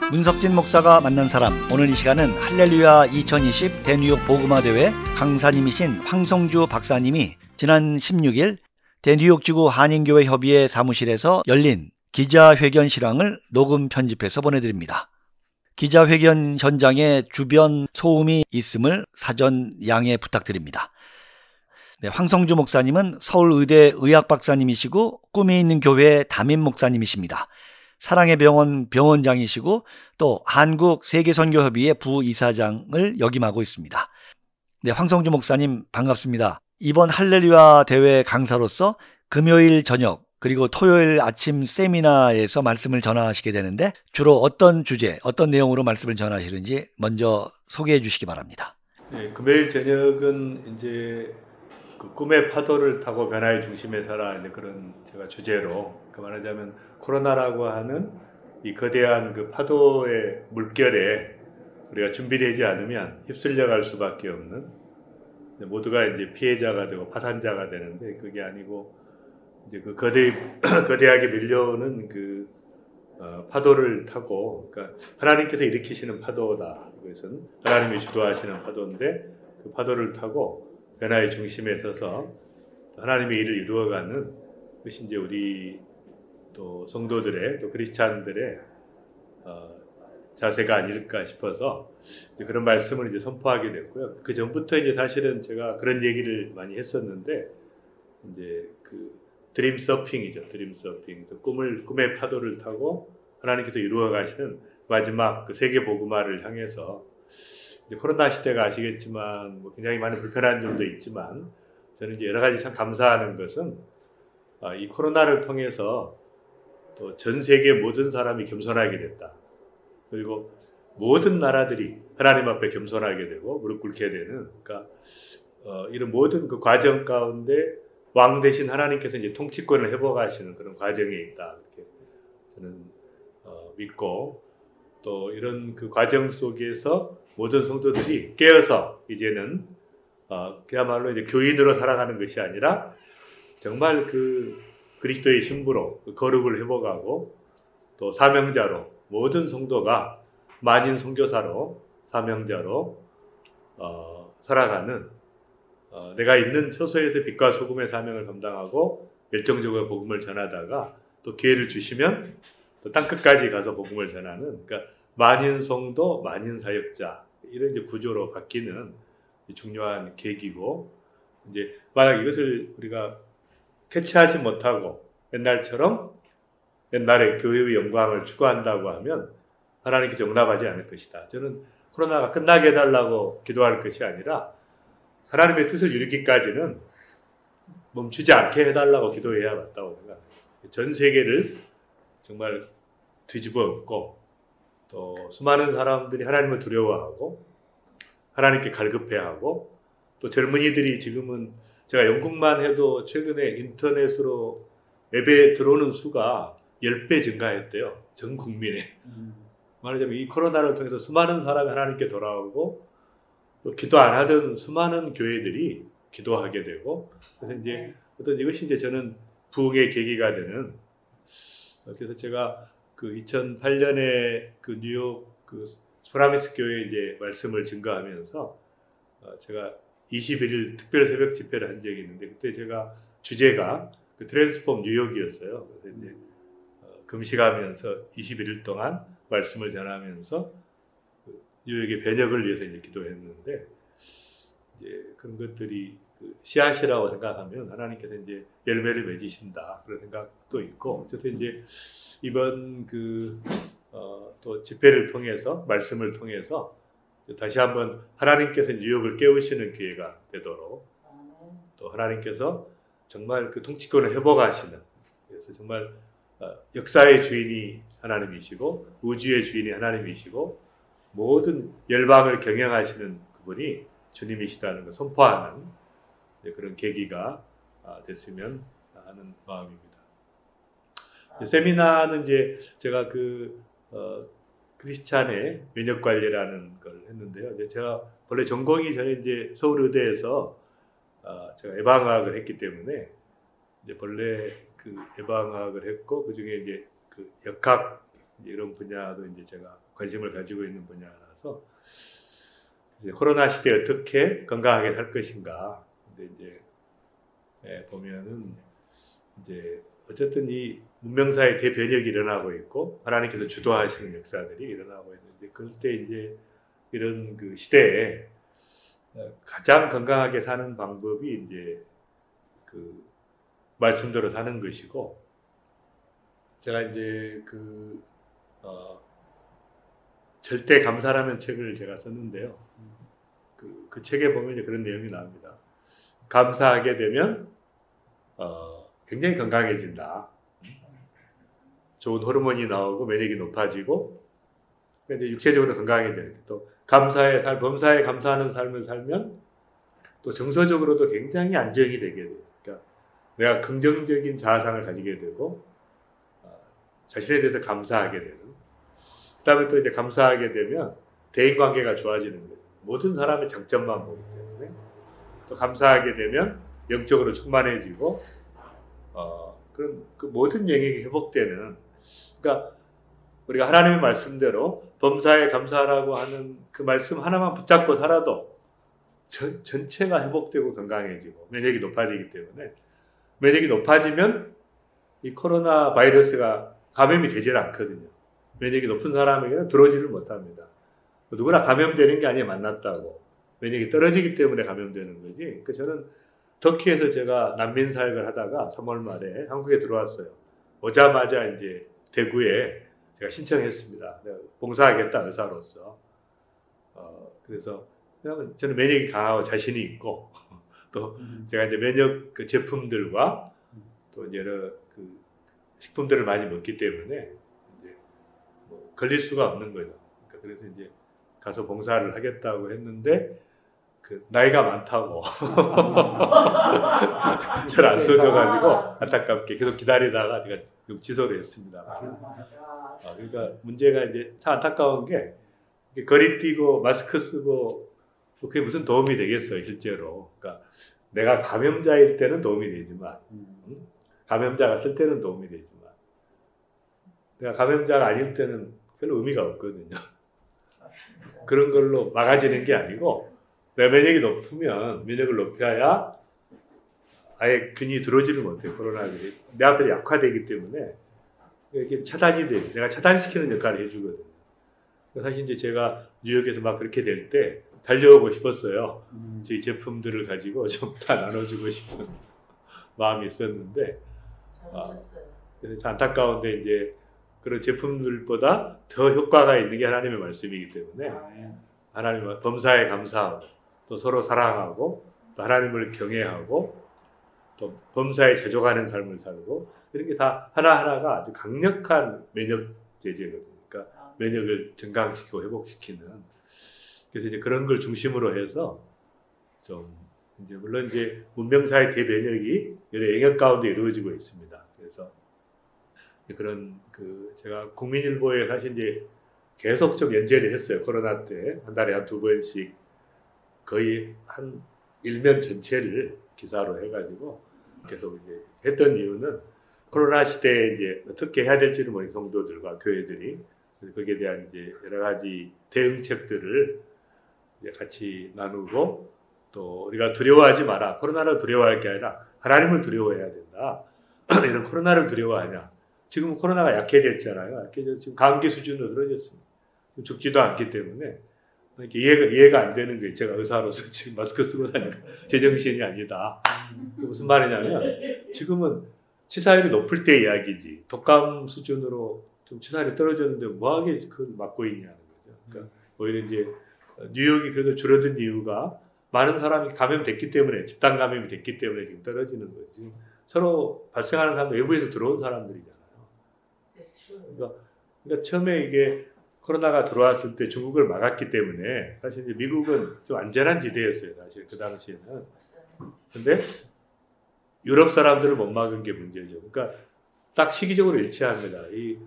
문석진 목사가 만난 사람, 오늘 이 시간은 할렐루야 2020 대뉴욕 복음화 대회 강사님이신 황성주 박사님이 지난 16일 대뉴욕 지구 한인교회 협의회 사무실에서 열린 기자회견 실황을 녹음 편집해서 보내드립니다. 기자회견 현장에 주변 소음이 있음을 사전 양해 부탁드립니다. 네, 황성주 목사님은 서울의대 의학박사님이시고 꿈이 있는 교회 담임 목사님이십니다. 사랑의 병원 병원장이시고 또 한국세계선교협의회 부이사장을 역임하고 있습니다. 네, 황성주 목사님 반갑습니다. 이번 할렐루야 대회 강사로서 금요일 저녁 그리고 토요일 아침 세미나에서 말씀을 전하시게 되는데 주로 어떤 주제, 어떤 내용으로 말씀을 전하시는지 먼저 소개해 주시기 바랍니다. 네, 금요일 저녁은 이제 그 꿈의 파도를 타고 변화의 중심에 살아 이제 그런 제가 주제로 그 말하자면 코로나라고 하는 이 거대한 그 파도의 물결에 우리가 준비되지 않으면 휩쓸려 갈 수밖에 없는 모두가 이제 피해자가 되고 파산자가 되는데 그게 아니고 이제 그 거대하게 밀려오는 그 파도를 타고 그러니까 하나님께서 일으키시는 파도다. 이것은 하나님이 주도하시는 파도인데 그 파도를 타고 변화의 중심에 서서 하나님의 일을 이루어가는 것이 이제 우리 또 성도들의 또 크리스찬들의 자세가 아닐까 싶어서 이제 그런 말씀을 이제 선포하게 됐고요. 그 전부터 이제 사실은 제가 그런 얘기를 많이 했었는데 이제 그 드림 서핑이죠. 드림 서핑. 꿈의 파도를 타고 하나님께서 이루어 가시는 마지막 그 세계 복음화를 향해서 이제 코로나 시대가 아시겠지만 뭐 굉장히 많은 불편한 점도 있지만 저는 이제 여러 가지 참 감사하는 것은 이 코로나를 통해서 또 전 세계 모든 사람이 겸손하게 됐다. 그리고 모든 나라들이 하나님 앞에 겸손하게 되고 무릎 꿇게 되는 그러니까 이런 모든 그 과정 가운데 왕 대신 하나님께서 이제 통치권을 회복하시는 그런 과정에 있다. 이렇게 저는 믿고 또 이런 그 과정 속에서 모든 성도들이 깨어서 이제는 그야말로 이제 교인으로 살아가는 것이 아니라 정말 그 그리스도의 신부로 그 거룩을 회복하고 또 사명자로 모든 성도가 만인 선교사로 사명자로 살아가는 내가 있는 처소에서 빛과 소금의 사명을 감당하고 열정적으로 복음을 전하다가 또 기회를 주시면 또 땅끝까지 가서 복음을 전하는 그러니까 만인 성도, 만인 사역자 이런 이제 구조로 바뀌는 중요한 계기고 이제 만약 이것을 우리가 캐치하지 못하고 옛날처럼 옛날의 교회의 영광을 추구한다고 하면 하나님께서 용납하지 않을 것이다. 저는 코로나가 끝나게 해달라고 기도할 것이 아니라 하나님의 뜻을 이루기까지는 멈추지 않게 해달라고 기도해야 맞다고 생각합니다. 전 세계를 정말 뒤집어 엎고 또 수많은 사람들이 하나님을 두려워하고 하나님께 갈급해하고 또 젊은이들이 지금은 제가 영국만 해도 최근에 인터넷으로 앱에 들어오는 수가 10배 증가했대요. 전 국민에. 말하자면 이 코로나를 통해서 수많은 사람이 하나님께 돌아오고 또 기도 안 하던 수많은 교회들이 기도하게 되고 그래서 이제 어떤 이것이 이제 저는 부흥의 계기가 되는 그래서 제가 그 2008년에 그 뉴욕 그 소라미스 교회 이제 말씀을 증거하면서 제가 21일 특별 새벽 집회를 한 적이 있는데 그때 제가 주제가 그 트랜스폼 뉴욕이었어요. 그래서 이제 금식하면서 21일 동안 말씀을 전하면서 그 뉴욕의 변혁을 위해서 이제 기도했는데 이제 그런 것들이 그 씨앗이라고 생각하면 하나님께서 이제 열매를 맺으신다 그런 생각도 있고 어쨌든 이제 이번 또 집회를 통해서 말씀을 통해서 다시 한번 하나님께서 뉴욕을 깨우시는 기회가 되도록 또 하나님께서 정말 그 통치권을 회복하시는 그래서 정말 역사의 주인이 하나님이시고 우주의 주인이 하나님이시고 모든 열방을 경영하시는 그분이 주님이시다는 걸 선포하는 그런 계기가 됐으면 하는 마음입니다. 세미나는 이제 제가 크리스찬의 면역 관리라는 걸 했는데요. 이제 제가 원래 전공이 저는 이제 서울의대에서 제가 예방학을 했기 때문에 이제 본래 그 예방학을 했고 그 중에 이제 그 역학 이런 분야도 이제 제가 관심을 가지고 있는 분야라서 이제 코로나 시대에 어떻게 건강하게 살 것인가. 근데 이제 보면은 이제 어쨌든 이 문명사의 대변혁이 일어나고 있고 하나님께서 주도하시는 역사들이 일어나고 있는데 그럴 때 이제 이런 그 시대에 가장 건강하게 사는 방법이 이제 그 말씀대로 사는 것이고 제가 이제 절대 감사라는 책을 제가 썼는데요. 그 책에 보면 이제 그런 내용이 나옵니다. 감사하게 되면 굉장히 건강해진다. 좋은 호르몬이 나오고免疫이 높아지고 이제 육체적으로 건강해지는 또 범사에 감사하는 삶을 살면 또 정서적으로도 굉장히 안정이 되게 돼요. 그러니까 내가 긍정적인 자아상을 가지게 되고 자신에 대해서 감사하게 되는. 그다음에 또 이제 감사하게 되면 대인관계가 좋아지는 거예요. 모든 사람의 장점만 보기 때문에 또 감사하게 되면 영적으로 충만해지고 그런 그 모든 영역이 회복되는. 그러니까 우리가 하나님의 말씀대로 범사에 감사하라고 하는 그 말씀 하나만 붙잡고 살아도 전체가 회복되고 건강해지고免疫이 높아지기 때문에免疫이 높아지면 이 코로나 바이러스가 감염이 되질 않거든요.免疫이 높은 사람에게는 들어오지를 못합니다. 누구나 감염되는 게 아니에요. 만났다고.免疫이 떨어지기 때문에 감염되는 거지. 그러니까 저는 터키에서 제가 난민 사역을 하다가 3월 말에 한국에 들어왔어요. 오자마자 이제 대구에 제가 신청했습니다. 내가 봉사하겠다 의사로서. 그래서 저는免疫이 강하고 자신이 있고 또 제가 이제 면역 그 제품들과 또 여러 그 식품들을 많이 먹기 때문에 이제 뭐 걸릴 수가 없는 거죠. 그러니까 그래서 이제 가서 봉사를 하겠다고 했는데 그 나이가 많다고 잘 안 써줘가지고 안타깝게 계속 기다리다가 제가 취소를 했습니다. 그러니까 문제가 이제 참 안타까운 게 거리 뛰고 마스크 쓰고 그게 무슨 도움이 되겠어요 실제로. 그러니까 내가 감염자일 때는 도움이 되지만 감염자가 쓸 때는 도움이 되지만 내가 감염자가 아닐 때는 별로 의미가 없거든요. 그런 걸로 막아지는 게 아니고 내 면역이 높으면 면역을 높여야 아예 균이 들어오지를 못해요. 코로나virus. 내 앞에 약화되기 때문에 이렇게 차단이 돼요. 내가 차단시키는 역할을 해주거든요. 사실 이제 제가 뉴욕에서 막 그렇게 될 때 달려오고 싶었어요. 저희 제품들을 가지고 좀 다 나눠주고 싶은 마음이 있었는데 그래서 안타까운데 이제 그런 제품들보다 더 효과가 있는 게 하나님의 말씀이기 때문에 하나님의 범사에 감사하고 또 서로 사랑하고 또 하나님을 경외하고 또 범사에 자족하는 삶을 살고 이런 게 다 하나하나가 아주 강력한 면역 제제거든요. 그러니까 면역을 증강시키고 회복시키는. 그래서 이제 그런 걸 중심으로 해서 좀 이제 물론 이제 문명사의 대변혁이 여러 영역 가운데 이루어지고 있습니다. 그래서 그런 그 제가 국민일보에 사실 이제 계속 좀 연재를 했어요. 코로나 때 한 달에 한 2번씩 거의 한 일면 전체를 기사로 해가지고 계속 이제 했던 이유는 코로나 시대에 이제 어떻게 해야 될지를 모르는 성도들과 교회들이 거기에 대한 이제 여러 가지 대응책들을 이제 같이 나누고 또 우리가 두려워하지 마라. 코로나를 두려워할 게 아니라 하나님을 두려워해야 된다. 이런 코로나를 두려워하냐. 지금 코로나가 약해졌잖아요. 약해져 지금 감기 수준으로 늘어졌습니다. 죽지도 않기 때문에 이해가 안 되는 게 제가 의사로서 지금 마스크 쓰고 다니까 제정신이 아니다. 무슨 말이냐면 지금은 치사율이 높을 때 이야기지. 독감 수준으로 좀 치사율이 떨어졌는데 뭐하게 그걸 막고 있냐는 거죠. 그러니까 오히려 이제 뉴욕이 그래도 줄어든 이유가 많은 사람이 감염됐기 때문에 집단 감염이 됐기 때문에 지금 떨어지는 거예요. 지금 서로 발생하는 사람도 외부에서 들어온 사람들이잖아요. 그러니까 처음에 이게 코로나가 들어왔을 때 중국을 막았기 때문에 사실 이제 미국은 좀 안전한 지대였어요. 사실 그 당시에는. 근데 유럽 사람들을 못 막은 게 문제죠. 그러니까 딱 시기적으로 일치합니다. 이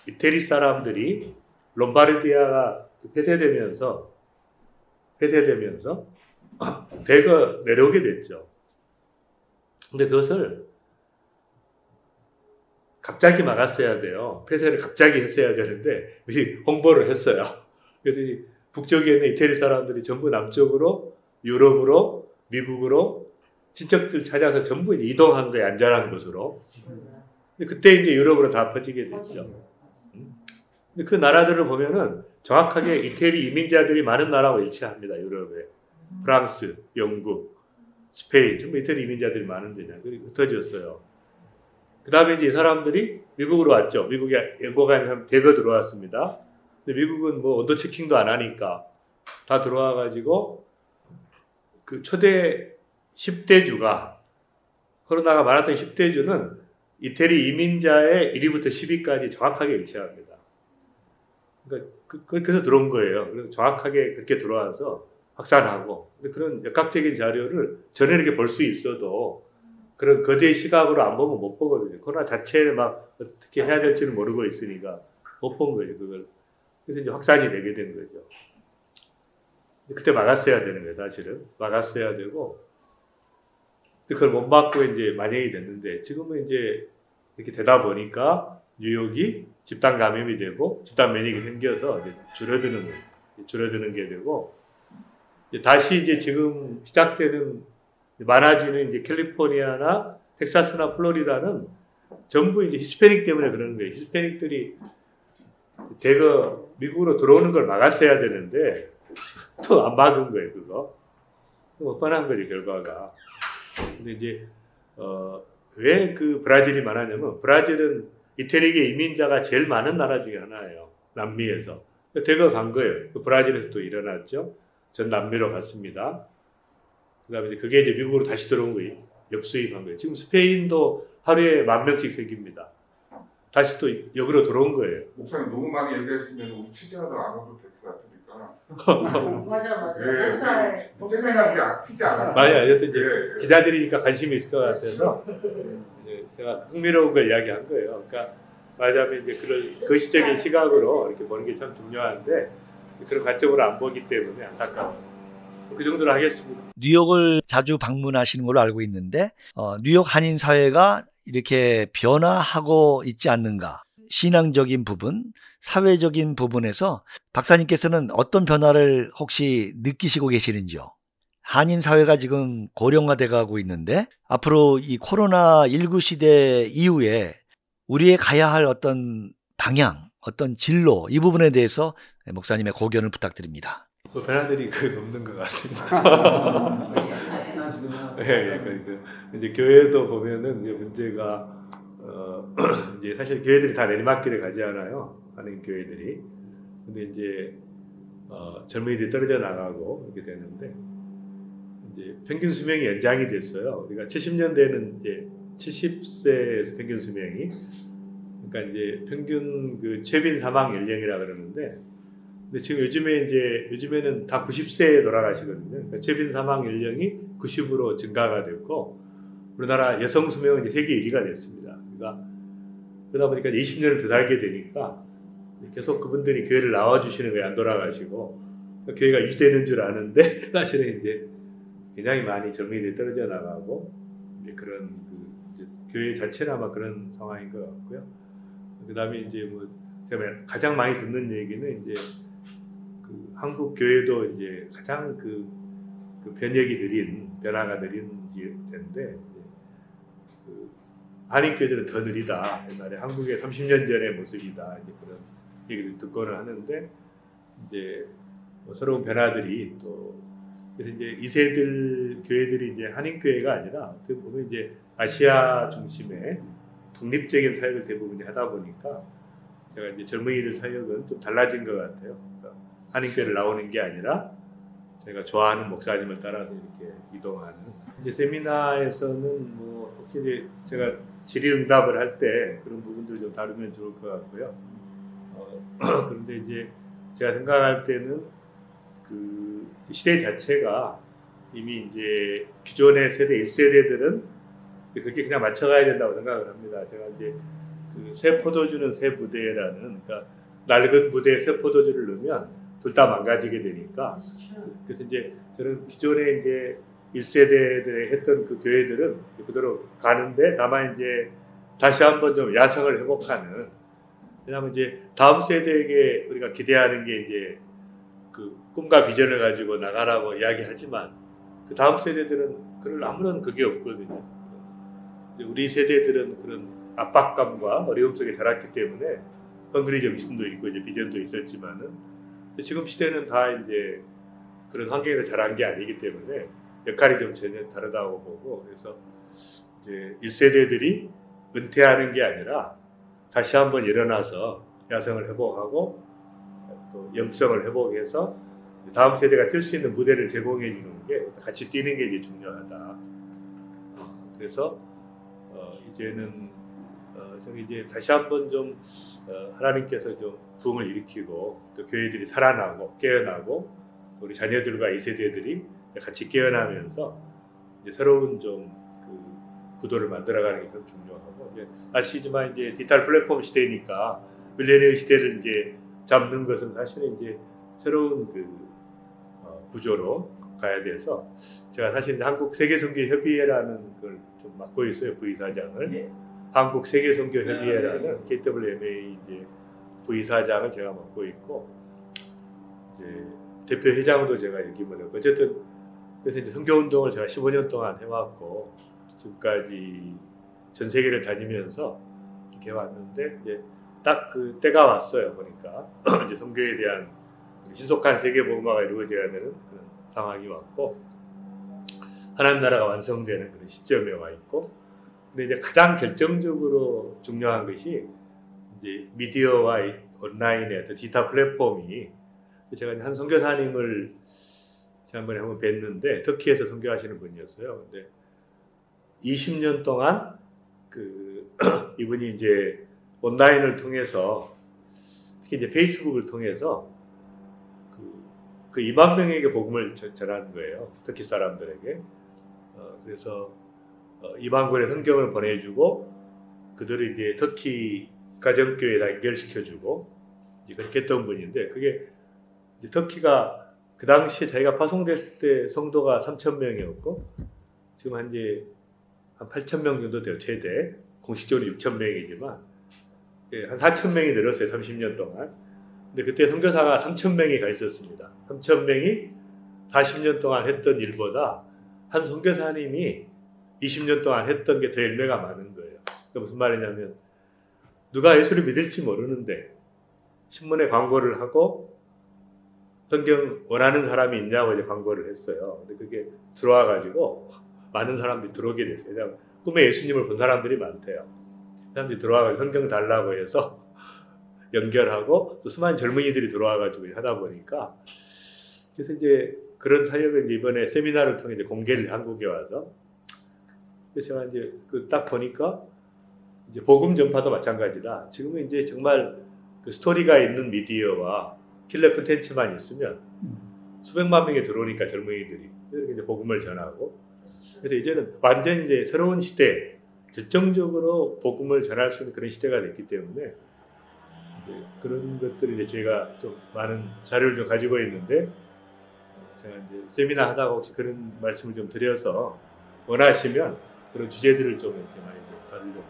이태리 사람들이 롬바르디아가 폐쇄되면서 대거 내려오게 됐죠. 근데 그것을 갑자기 막았어야 돼요. 폐쇄를 갑자기 했어야 되는데 홍보를 했어요. 그래서 북쪽에 있는 이태리 사람들이 전부 남쪽으로 유럽으로 미국으로 친척들 찾아서 전부 이제 이동한 거예요. 안전한 곳으로. 근데 그때 이제 유럽으로 다 퍼지게 됐죠. 근데 그 나라들을 보면은 정확하게 이태리 이민자들이 많은 나라하고 일치합니다. 유럽에. 프랑스, 영국, 스페인, 전부 이태리 이민자들이 많은 데냐. 그리고 흩어졌어요. 그 다음에 이제 이 사람들이 미국으로 왔죠. 미국에 예고가 대거 들어왔습니다. 근데 미국은 뭐 온도 체킹도 안 하니까 다 들어와가지고 그 초대 10대주가 코로나가 많았던 10대주는 이태리 이민자의 1위부터 10위까지 정확하게 일치합니다. 그러니까 그래서 들어온 거예요. 그래서 정확하게 그렇게 들어와서 확산하고 그런 역학적인 자료를 전에 이렇게 볼 수 있어도 그런 거대 시각으로 안 보면 못 보거든요. 코로나 자체를 막 어떻게 해야 될지는 모르고 있으니까 못 본 거예요. 그걸. 그래서 이제 확산이 되게 된 거죠. 그때 막았어야 되는 거예요. 사실은 막았어야 되고 그걸 못 막고 이제 만연이 됐는데 지금은 이제 이렇게 되다 보니까 뉴욕이 집단 감염이 되고 집단 면역이 생겨서 이제 줄어드는 게 되고 이제 다시 이제 지금 시작되는 많아지는 이제 캘리포니아나 텍사스나 플로리다는 전부 이제 히스패닉 때문에 그러는 거예요. 히스패닉들이 대거 미국으로 들어오는 걸 막았어야 되는데 또 안 막은 거예요. 그거 못 뻔한 거죠 결과가. 근데 이제 왜 그 브라질이 많았냐면 브라질은 이태리계 이민자가 제일 많은 나라 중에 하나예요. 남미에서. 대거 간 거예요. 그 브라질에서 또 일어났죠. 전 남미로 갔습니다. 그 다음에 그게 이제 미국으로 다시 들어온 거예요. 역수입한 거예요. 지금 스페인도 하루에 10,000명씩 생깁니다. 다시 또 여기로 들어온 거예요. 목사님 너무 많이 얘기했으면 우리 취재하다 안 와도 될 것 같으니까. 맞아. 네, 목사님 취재 안 하고. 많이 하여튼 이제 기자들이니까 관심이 있을 것 같아서 제가 흥미로운 걸 이야기한 거예요. 그러니까 말하자면 이제 그런 거시적인 시각으로 이렇게 보는 게 참 중요한데 그런 관점으로 안 보기 때문에 안타까워요. 그 정도로 하겠습니다. 뉴욕을 자주 방문하시는 걸로 알고 있는데 뉴욕 한인 사회가 이렇게 변화하고 있지 않는가? 신앙적인 부분, 사회적인 부분에서 박사님께서는 어떤 변화를 혹시 느끼시고 계시는지요? 한인 사회가 지금 고령화돼 가고 있는데 앞으로 이 코로나19 시대 이후에 우리의 가야 할 어떤 방향, 어떤 진로 이 부분에 대해서 목사님의 고견을 부탁드립니다. 변화들이 없는 것 같습니다. 이제 교회도 보면은 이제 문제가 이제 사실 교회들이 다 내리막길을 가지 않아요. 하는 교회들이. 근데 이제 젊은이들이 떨어져 나가고 이렇게 되는데 이제 평균 수명이 연장이 됐어요. 우리가 70년대에는 이제 70세에서 평균 수명이 그러니까 이제 평균 그 최빈 사망 연령이라 그러는데 근데 지금 요즘에는 다 90세에 돌아가시거든요. 그러니까 최빈 사망 연령이 90으로 증가가 됐고 우리나라 여성 수명은 이제 세계 1위가 됐습니다. 그러니까 그러다 보니까 20년을 더 살게 되니까 계속 그분들이 교회를 나와주시는 거예요. 안 돌아가시고 그러니까 교회가 유지되는 줄 아는데 사실은 이제 굉장히 많이 젊은이들이 떨어져 나가고 이제 그런 이제 교회 자체는 아마 그런 상황인 것 같고요. 그다음에 이제 뭐 제가 가장 많이 듣는 얘기는 이제 그 한국 교회도 이제 가장 그 변화가 느린 지인데 그 한인 교회들은 더 느리다. 옛날에 한국의 30년 전의 모습이다. 이제 그런 얘기를 듣고는 하는데 이제 뭐 새로운 변화들이 또 그래서 이제 2세들 교회들이 이제 한인 교회가 아니라 어떻게 보면 이제 아시아 중심의 독립적인 사역을 대부분 하다 보니까 제가 이제 젊은이들 사역은 좀 달라진 것 같아요. 그러니까 한인 교회를 나오는 게 아니라 제가 좋아하는 목사님을 따라서 이렇게 이동하는. 이제 세미나에서는 뭐 혹시 이제 제가 질의응답을 할 때 그런 부분들을 좀 다루면 좋을 것 같고요. 그런데 이제 제가 생각할 때는 그 시대 자체가 이미 이제 기존의 세대 1세대들은 그렇게 그냥 맞춰가야 된다고 생각을 합니다. 제가 이제 그 새 포도주는 새 부대라는 그러니까 낡은 부대에 새 포도주를 넣으면 둘 다 망가지게 되니까 그래서 이제 저는 기존에 이제 1세대들이 했던 그 교회들은 그대로 가는데 다만 이제 다시 한번 좀 야성을 회복하는, 왜냐하면 이제 다음 세대에게 우리가 기대하는 게 이제 그 꿈과 비전을 가지고 나가라고 이야기하지만 그 다음 세대들은 그럴 아무런 그게 없거든요. 우리 세대들은 그런 압박감과 어려움 속에 자랐기 때문에 헝그리 정신도 있고 이제 비전도 있었지만은 지금 시대는 다 이제 그런 환경에서 자란 게 아니기 때문에 역할이 좀 전혀 다르다고 보고, 그래서 이제 1세대들이 은퇴하는 게 아니라 다시 한번 일어나서 야성을 회복하고 또 영성을 회복해서 다음 세대가 뛸 수 있는 무대를 제공해 주는 게, 같이 뛰는 게 이제 중요하다. 그래서 이제는 저는 이제 다시 한번 좀 하나님께서 좀 부흥을 일으키고 또 교회들이 살아나고 깨어나고 우리 자녀들과 이 세대들이 같이 깨어나면서 이제 새로운 좀 그 구도를 만들어가는 게 좀 중요하고, 이제 아시지만 이제 디지털 플랫폼 시대니까 밀레니엄 시대를 이제 잡는 것은 사실은 이제 새로운 그 구조로 가야 돼서, 제가 사실 한국 세계선교협의회라는 걸 좀 맡고 있어요, 부이사장을. 네. 한국 세계선교협의회라는 KWMA 이제 부이사장을 제가 맡고 있고, 이제 대표 회장도 제가 역임을 했고, 어쨌든 그래서 이제 선교운동을 제가 15년 동안 해왔고 지금까지 전 세계를 다니면서 이렇게 왔는데, 이제 딱 그 때가 왔어요. 보니까 이제 선교에 대한 신속한 세계 복음화가 이루어져야 되는 그런 상황이 왔고, 하나님 나라가 완성되는 그런 시점에 와 있고, 근데 이제 가장 결정적으로 중요한 것이 이제 미디어와 온라인의 디지털 플랫폼이, 제가 한 선교사님을 지난번에 한번 뵀는데 터키에서 선교하시는 분이었어요. 근데 20년 동안 그 이분이 이제 온라인을 통해서, 특히 이제 페이스북을 통해서 그 2만 명에게 복음을 전하는 거예요. 터키 사람들에게. 그래서 2만 권의 성경을 보내주고 그들을 이제 터키 가정교회에다 연결시켜주고 이제 그렇게 했던 분인데, 그게 이제 터키가 그 당시에 자기가 파송됐을 때 성도가 3,000명이었고 지금 한 8,000명 정도 돼요. 최대 공식적으로 6,000명이지만 한 4,000명이 늘었어요. 30년 동안. 근데 그때 선교사가 3,000명이 가 있었습니다. 3,000명이 40년 동안 했던 일보다 한 선교사님이 20년 동안 했던 게 더 열매가 많은 거예요. 그게 무슨 말이냐면, 누가 예수를 믿을지 모르는데 신문에 광고를 하고 성경 원하는 사람이 있냐고 이제 광고를 했어요. 근데 그게 들어와가지고 많은 사람들이 들어오게 됐어요. 그냥 꿈에 예수님을 본 사람들이 많대요. 사람들이 들어와가지고 성경 달라고 해서 연결하고 또 수많은 젊은이들이 들어와가지고 하다 보니까, 그래서 이제 그런 사역을 이번에 세미나를 통해 이제 공개를 한국에 와서, 그래서 제가 이제 그 딱 보니까 이제 복음 전파도 마찬가지다. 지금은 이제 정말 그 스토리가 있는 미디어와 킬러 콘텐츠만 있으면 수백만 명이 들어오니까 젊은이들이 이렇게 이제 복음을 전하고, 그래서 이제는 완전 이제 새로운 시대, 결정적으로 복음을 전할 수 있는 그런 시대가 됐기 때문에 그런 것들이 이제 제가 좀 많은 자료를 좀 가지고 있는데, 제가 이제 세미나 하다가 혹시 그런 말씀을 좀 드려서 원하시면 그런 주제들을 좀 이렇게 많이 다루려고.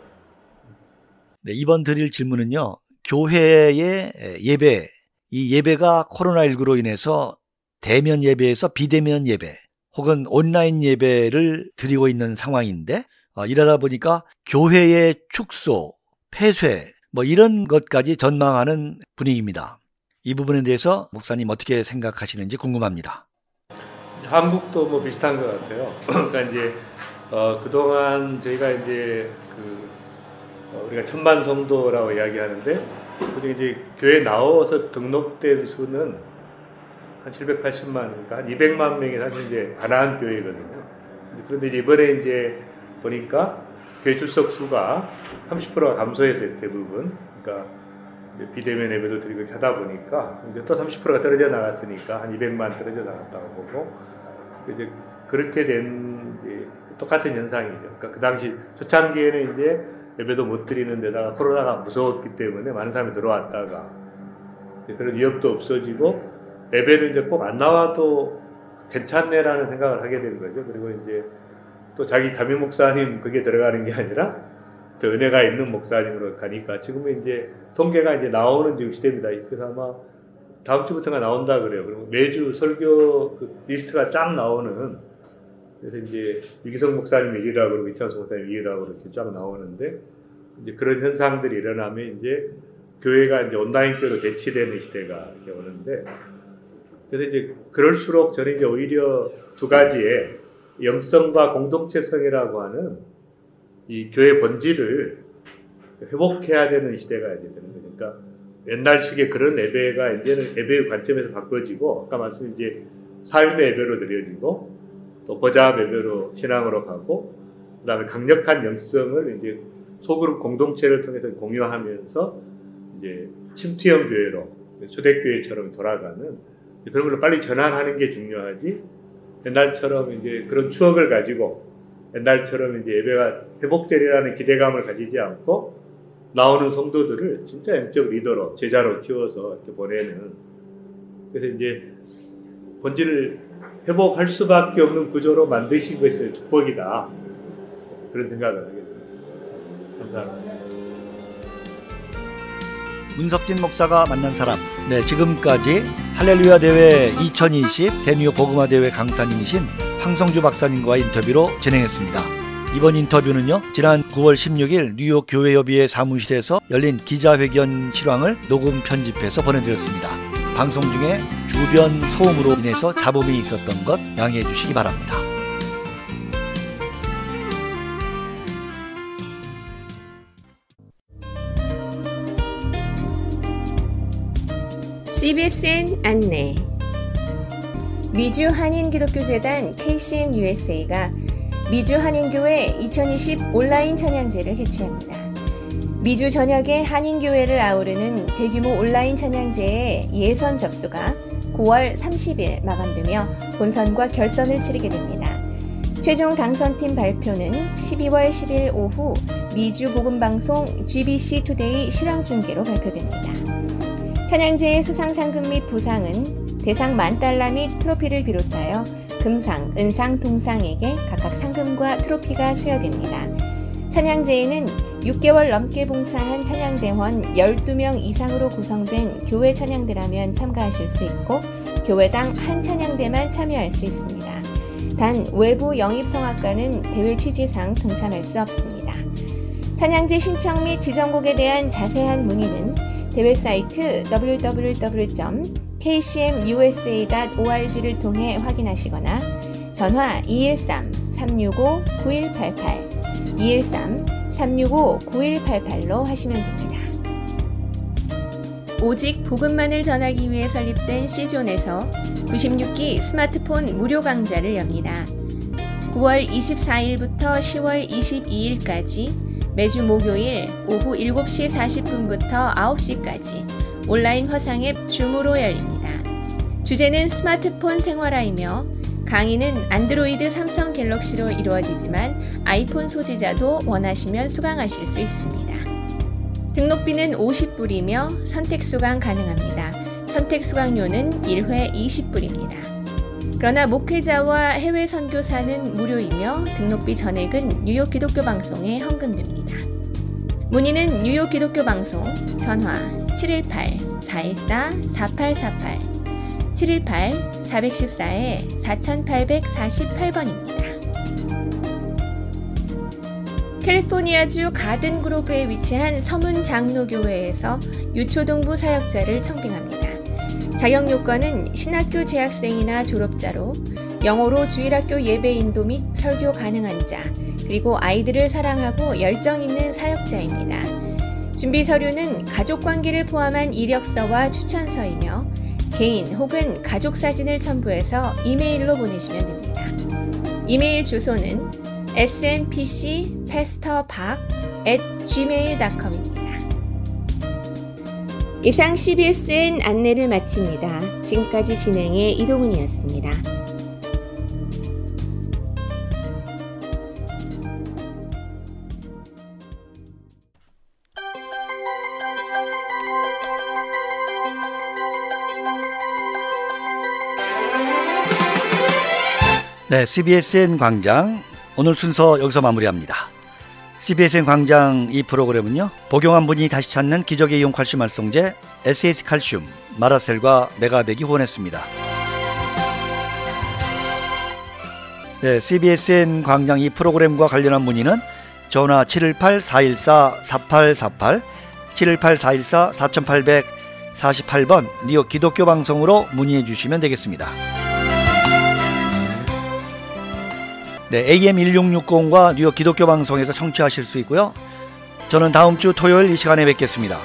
네, 이번 드릴 질문은요, 교회의 예배, 이 예배가 코로나19로 인해서 대면 예배에서 비대면 예배 혹은 온라인 예배를 드리고 있는 상황인데, 이러다 보니까 교회의 축소, 폐쇄 뭐 이런 것까지 전망하는 분위기입니다. 이 부분에 대해서 목사님 어떻게 생각하시는지 궁금합니다. 한국도 뭐 비슷한 것 같아요. 그러니까 이제 그동안 저희가 이제 우리가 1,000만 성도라고 이야기하는데, 그중에 이제 교회 나와서 등록된 수는 한 780만, 그러니까 한 200만 명이 사실 이제 가나안 교회거든요. 그런데 이제 이번에 이제 보니까 교회 출석 수가 30%가 감소했어요, 대부분. 그러니까 이제 비대면 예배도 드리고 이렇게 하다 보니까 이제 또 30%가 떨어져 나갔으니까 한 200만 떨어져 나갔다고 보고, 이제 그렇게 된 이제 똑같은 현상이죠. 그러니까 그 당시 초창기에는 이제 예배도 못 드리는 데다가 코로나가 무서웠기 때문에 많은 사람이 들어왔다가 그런 위협도 없어지고 예배를 이제 꼭 안 나와도 괜찮네라는 생각을 하게 된 거죠. 그리고 이제 또 자기 담임 목사님 그게 들어가는 게 아니라 더 은혜가 있는 목사님으로 가니까 지금은 이제 통계가 이제 나오는 지금 시대입니다. 그래서 아마 다음 주부터가 나온다 그래요. 그리고 매주 설교 그 리스트가 쫙 나오는, 그래서 이제 이기성 목사님 얘기라고 그러고 이창수 목사님 얘기라고 이렇게 쫙 나오는데, 이제 그런 현상들이 일어나면 이제 교회가 이제 온라인 교회로 대치되는 시대가 이제 오는데, 그래서 이제 그럴수록 저는 이제 오히려 두 가지의 영성과 공동체성이라고 하는 이 교회 본질을 회복해야 되는 시대가 이제 되는 거예요. 그러니까 옛날식의 그런 예배가 이제는 예배의 관점에서 바꿔지고, 아까 말씀드린 이제 삶의 예배로 느려지고, 또 보잡 예배로 신앙으로 가고, 그다음에 강력한 영성을 이제 소그룹 공동체를 통해서 공유하면서 이제 침투형 교회로, 초대교회처럼 돌아가는 그런 걸로 빨리 전환하는 게 중요하지, 옛날처럼 이제 그런 추억을 가지고 옛날처럼 이제 예배가 회복되리라는 기대감을 가지지 않고 나오는 성도들을 진짜 영적 리더로, 제자로 키워서 이렇게 보내는, 그래서 이제 본질을 회복할 수밖에 없는 구조로 만드신 것이 축복이다, 그런 생각을 하게 됩니다. 감사합니다. 문석진 목사가 만난 사람. 네, 지금까지 할렐루야 대회 2020 대뉴욕 복음화 대회 강사님이신 황성주 박사님과 인터뷰로 진행했습니다. 이번 인터뷰는요, 지난 9월 16일 뉴욕 교회협의회 사무실에서 열린 기자회견 실황을 녹음 편집해서 보내드렸습니다. 방송 중에 주변 소음으로 인해서 잡음이 있었던 것 양해해 주시기 바랍니다. CBSN 안내. 미주 한인기독교재단 KCM USA가 미주 한인교회 2020 온라인 찬양제를 개최합니다. 미주 전역의 한인교회를 아우르는 대규모 온라인 찬양제의 예선 접수가 9월 30일 마감되며 본선과 결선을 치르게 됩니다. 최종 당선팀 발표는 12월 10일 오후 미주 복음방송 GBC 투데이 실황중계로 발표됩니다. 찬양제의 수상상금 및 부상은 대상 $10,000 및 트로피를 비롯하여 금상, 은상, 동상에게 각각 상금과 트로피가 수여됩니다. 찬양제에는 6개월 넘게 봉사한 찬양대원 12명 이상으로 구성된 교회 찬양대라면 참가하실 수 있고, 교회당 한 찬양대만 참여할 수 있습니다. 단 외부 영입성악가는 대회 취지상 동참할 수 없습니다. 찬양제 신청 및 지정곡에 대한 자세한 문의는 대회 사이트 www.kcmusa.org를 통해 확인하시거나 전화 213-365-9188, 213-365-9188로 하시면 됩니다. 오직 복음만을 전하기 위해 설립된 C존에서 96기 스마트폰 무료 강좌를 엽니다. 9월 24일부터 10월 22일까지 매주 목요일 오후 7시 40분부터 9시까지 온라인 화상앱 줌으로 열립니다. 주제는 스마트폰 생활화이며 강의는 안드로이드 삼성 갤럭시로 이루어지지만 아이폰 소지자도 원하시면 수강하실 수 있습니다. 등록비는 $50이며 선택 수강 가능합니다. 선택 수강료는 1회 $20입니다. 그러나 목회자와 해외 선교사는 무료이며 등록비 전액은 뉴욕 기독교 방송에 헌금됩니다. 문의는 뉴욕 기독교 방송 전화 718-414-4848, 718-414-4848번입니다. 캘리포니아주 가든그로브에 위치한 서문 장로교회에서 유초등부 사역자를 청빙합니다. 자격 요건은 신학교 재학생이나 졸업자로 영어로 주일학교 예배 인도 및 설교 가능한 자, 그리고 아이들을 사랑하고 열정 있는 사역자입니다. 준비 서류는 가족관계를 포함한 이력서와 추천서이며 개인 혹은 가족 사진을 첨부해서 이메일로 보내시면 됩니다. 이메일 주소는 smpcpastorpark@gmail.com입니다. 이상 CBSN 안내를 마칩니다. 지금까지 진행의 이동훈이었습니다. 네, CBSN 광장 오늘 순서 여기서 마무리합니다. CBSN 광장 이 프로그램은요, 복용한 분이 다시 찾는 기적의 이온 칼슘 활성제 SS 칼슘, 마라셀과 메가백이 후원했습니다. 네, CBSN 광장 이 프로그램과 관련한 문의는 전화 718-414-4848, 718-414-4848번 뉴욕 기독교 방송으로 문의해 주시면 되겠습니다. 네, AM1660과 뉴욕 기독교 방송에서 청취하실 수 있고요. 저는 다음 주 토요일 이 시간에 뵙겠습니다.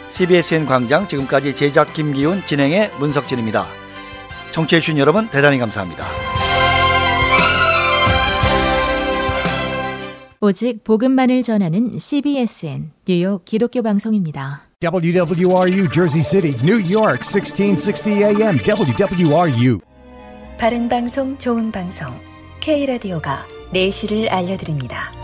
CBSN 광장 지금까지 제작 김기훈, 진행의 문석진입니다. 청취해 주신 여러분 대단히 감사합니다. 오직 복음만을 전하는 CBSN 뉴욕 기독교 방송입니다. WWRU Jersey City, New York, 1660 AM, WWRU. 바른 방송, 좋은 방송, K라디오가 내시를 알려드립니다.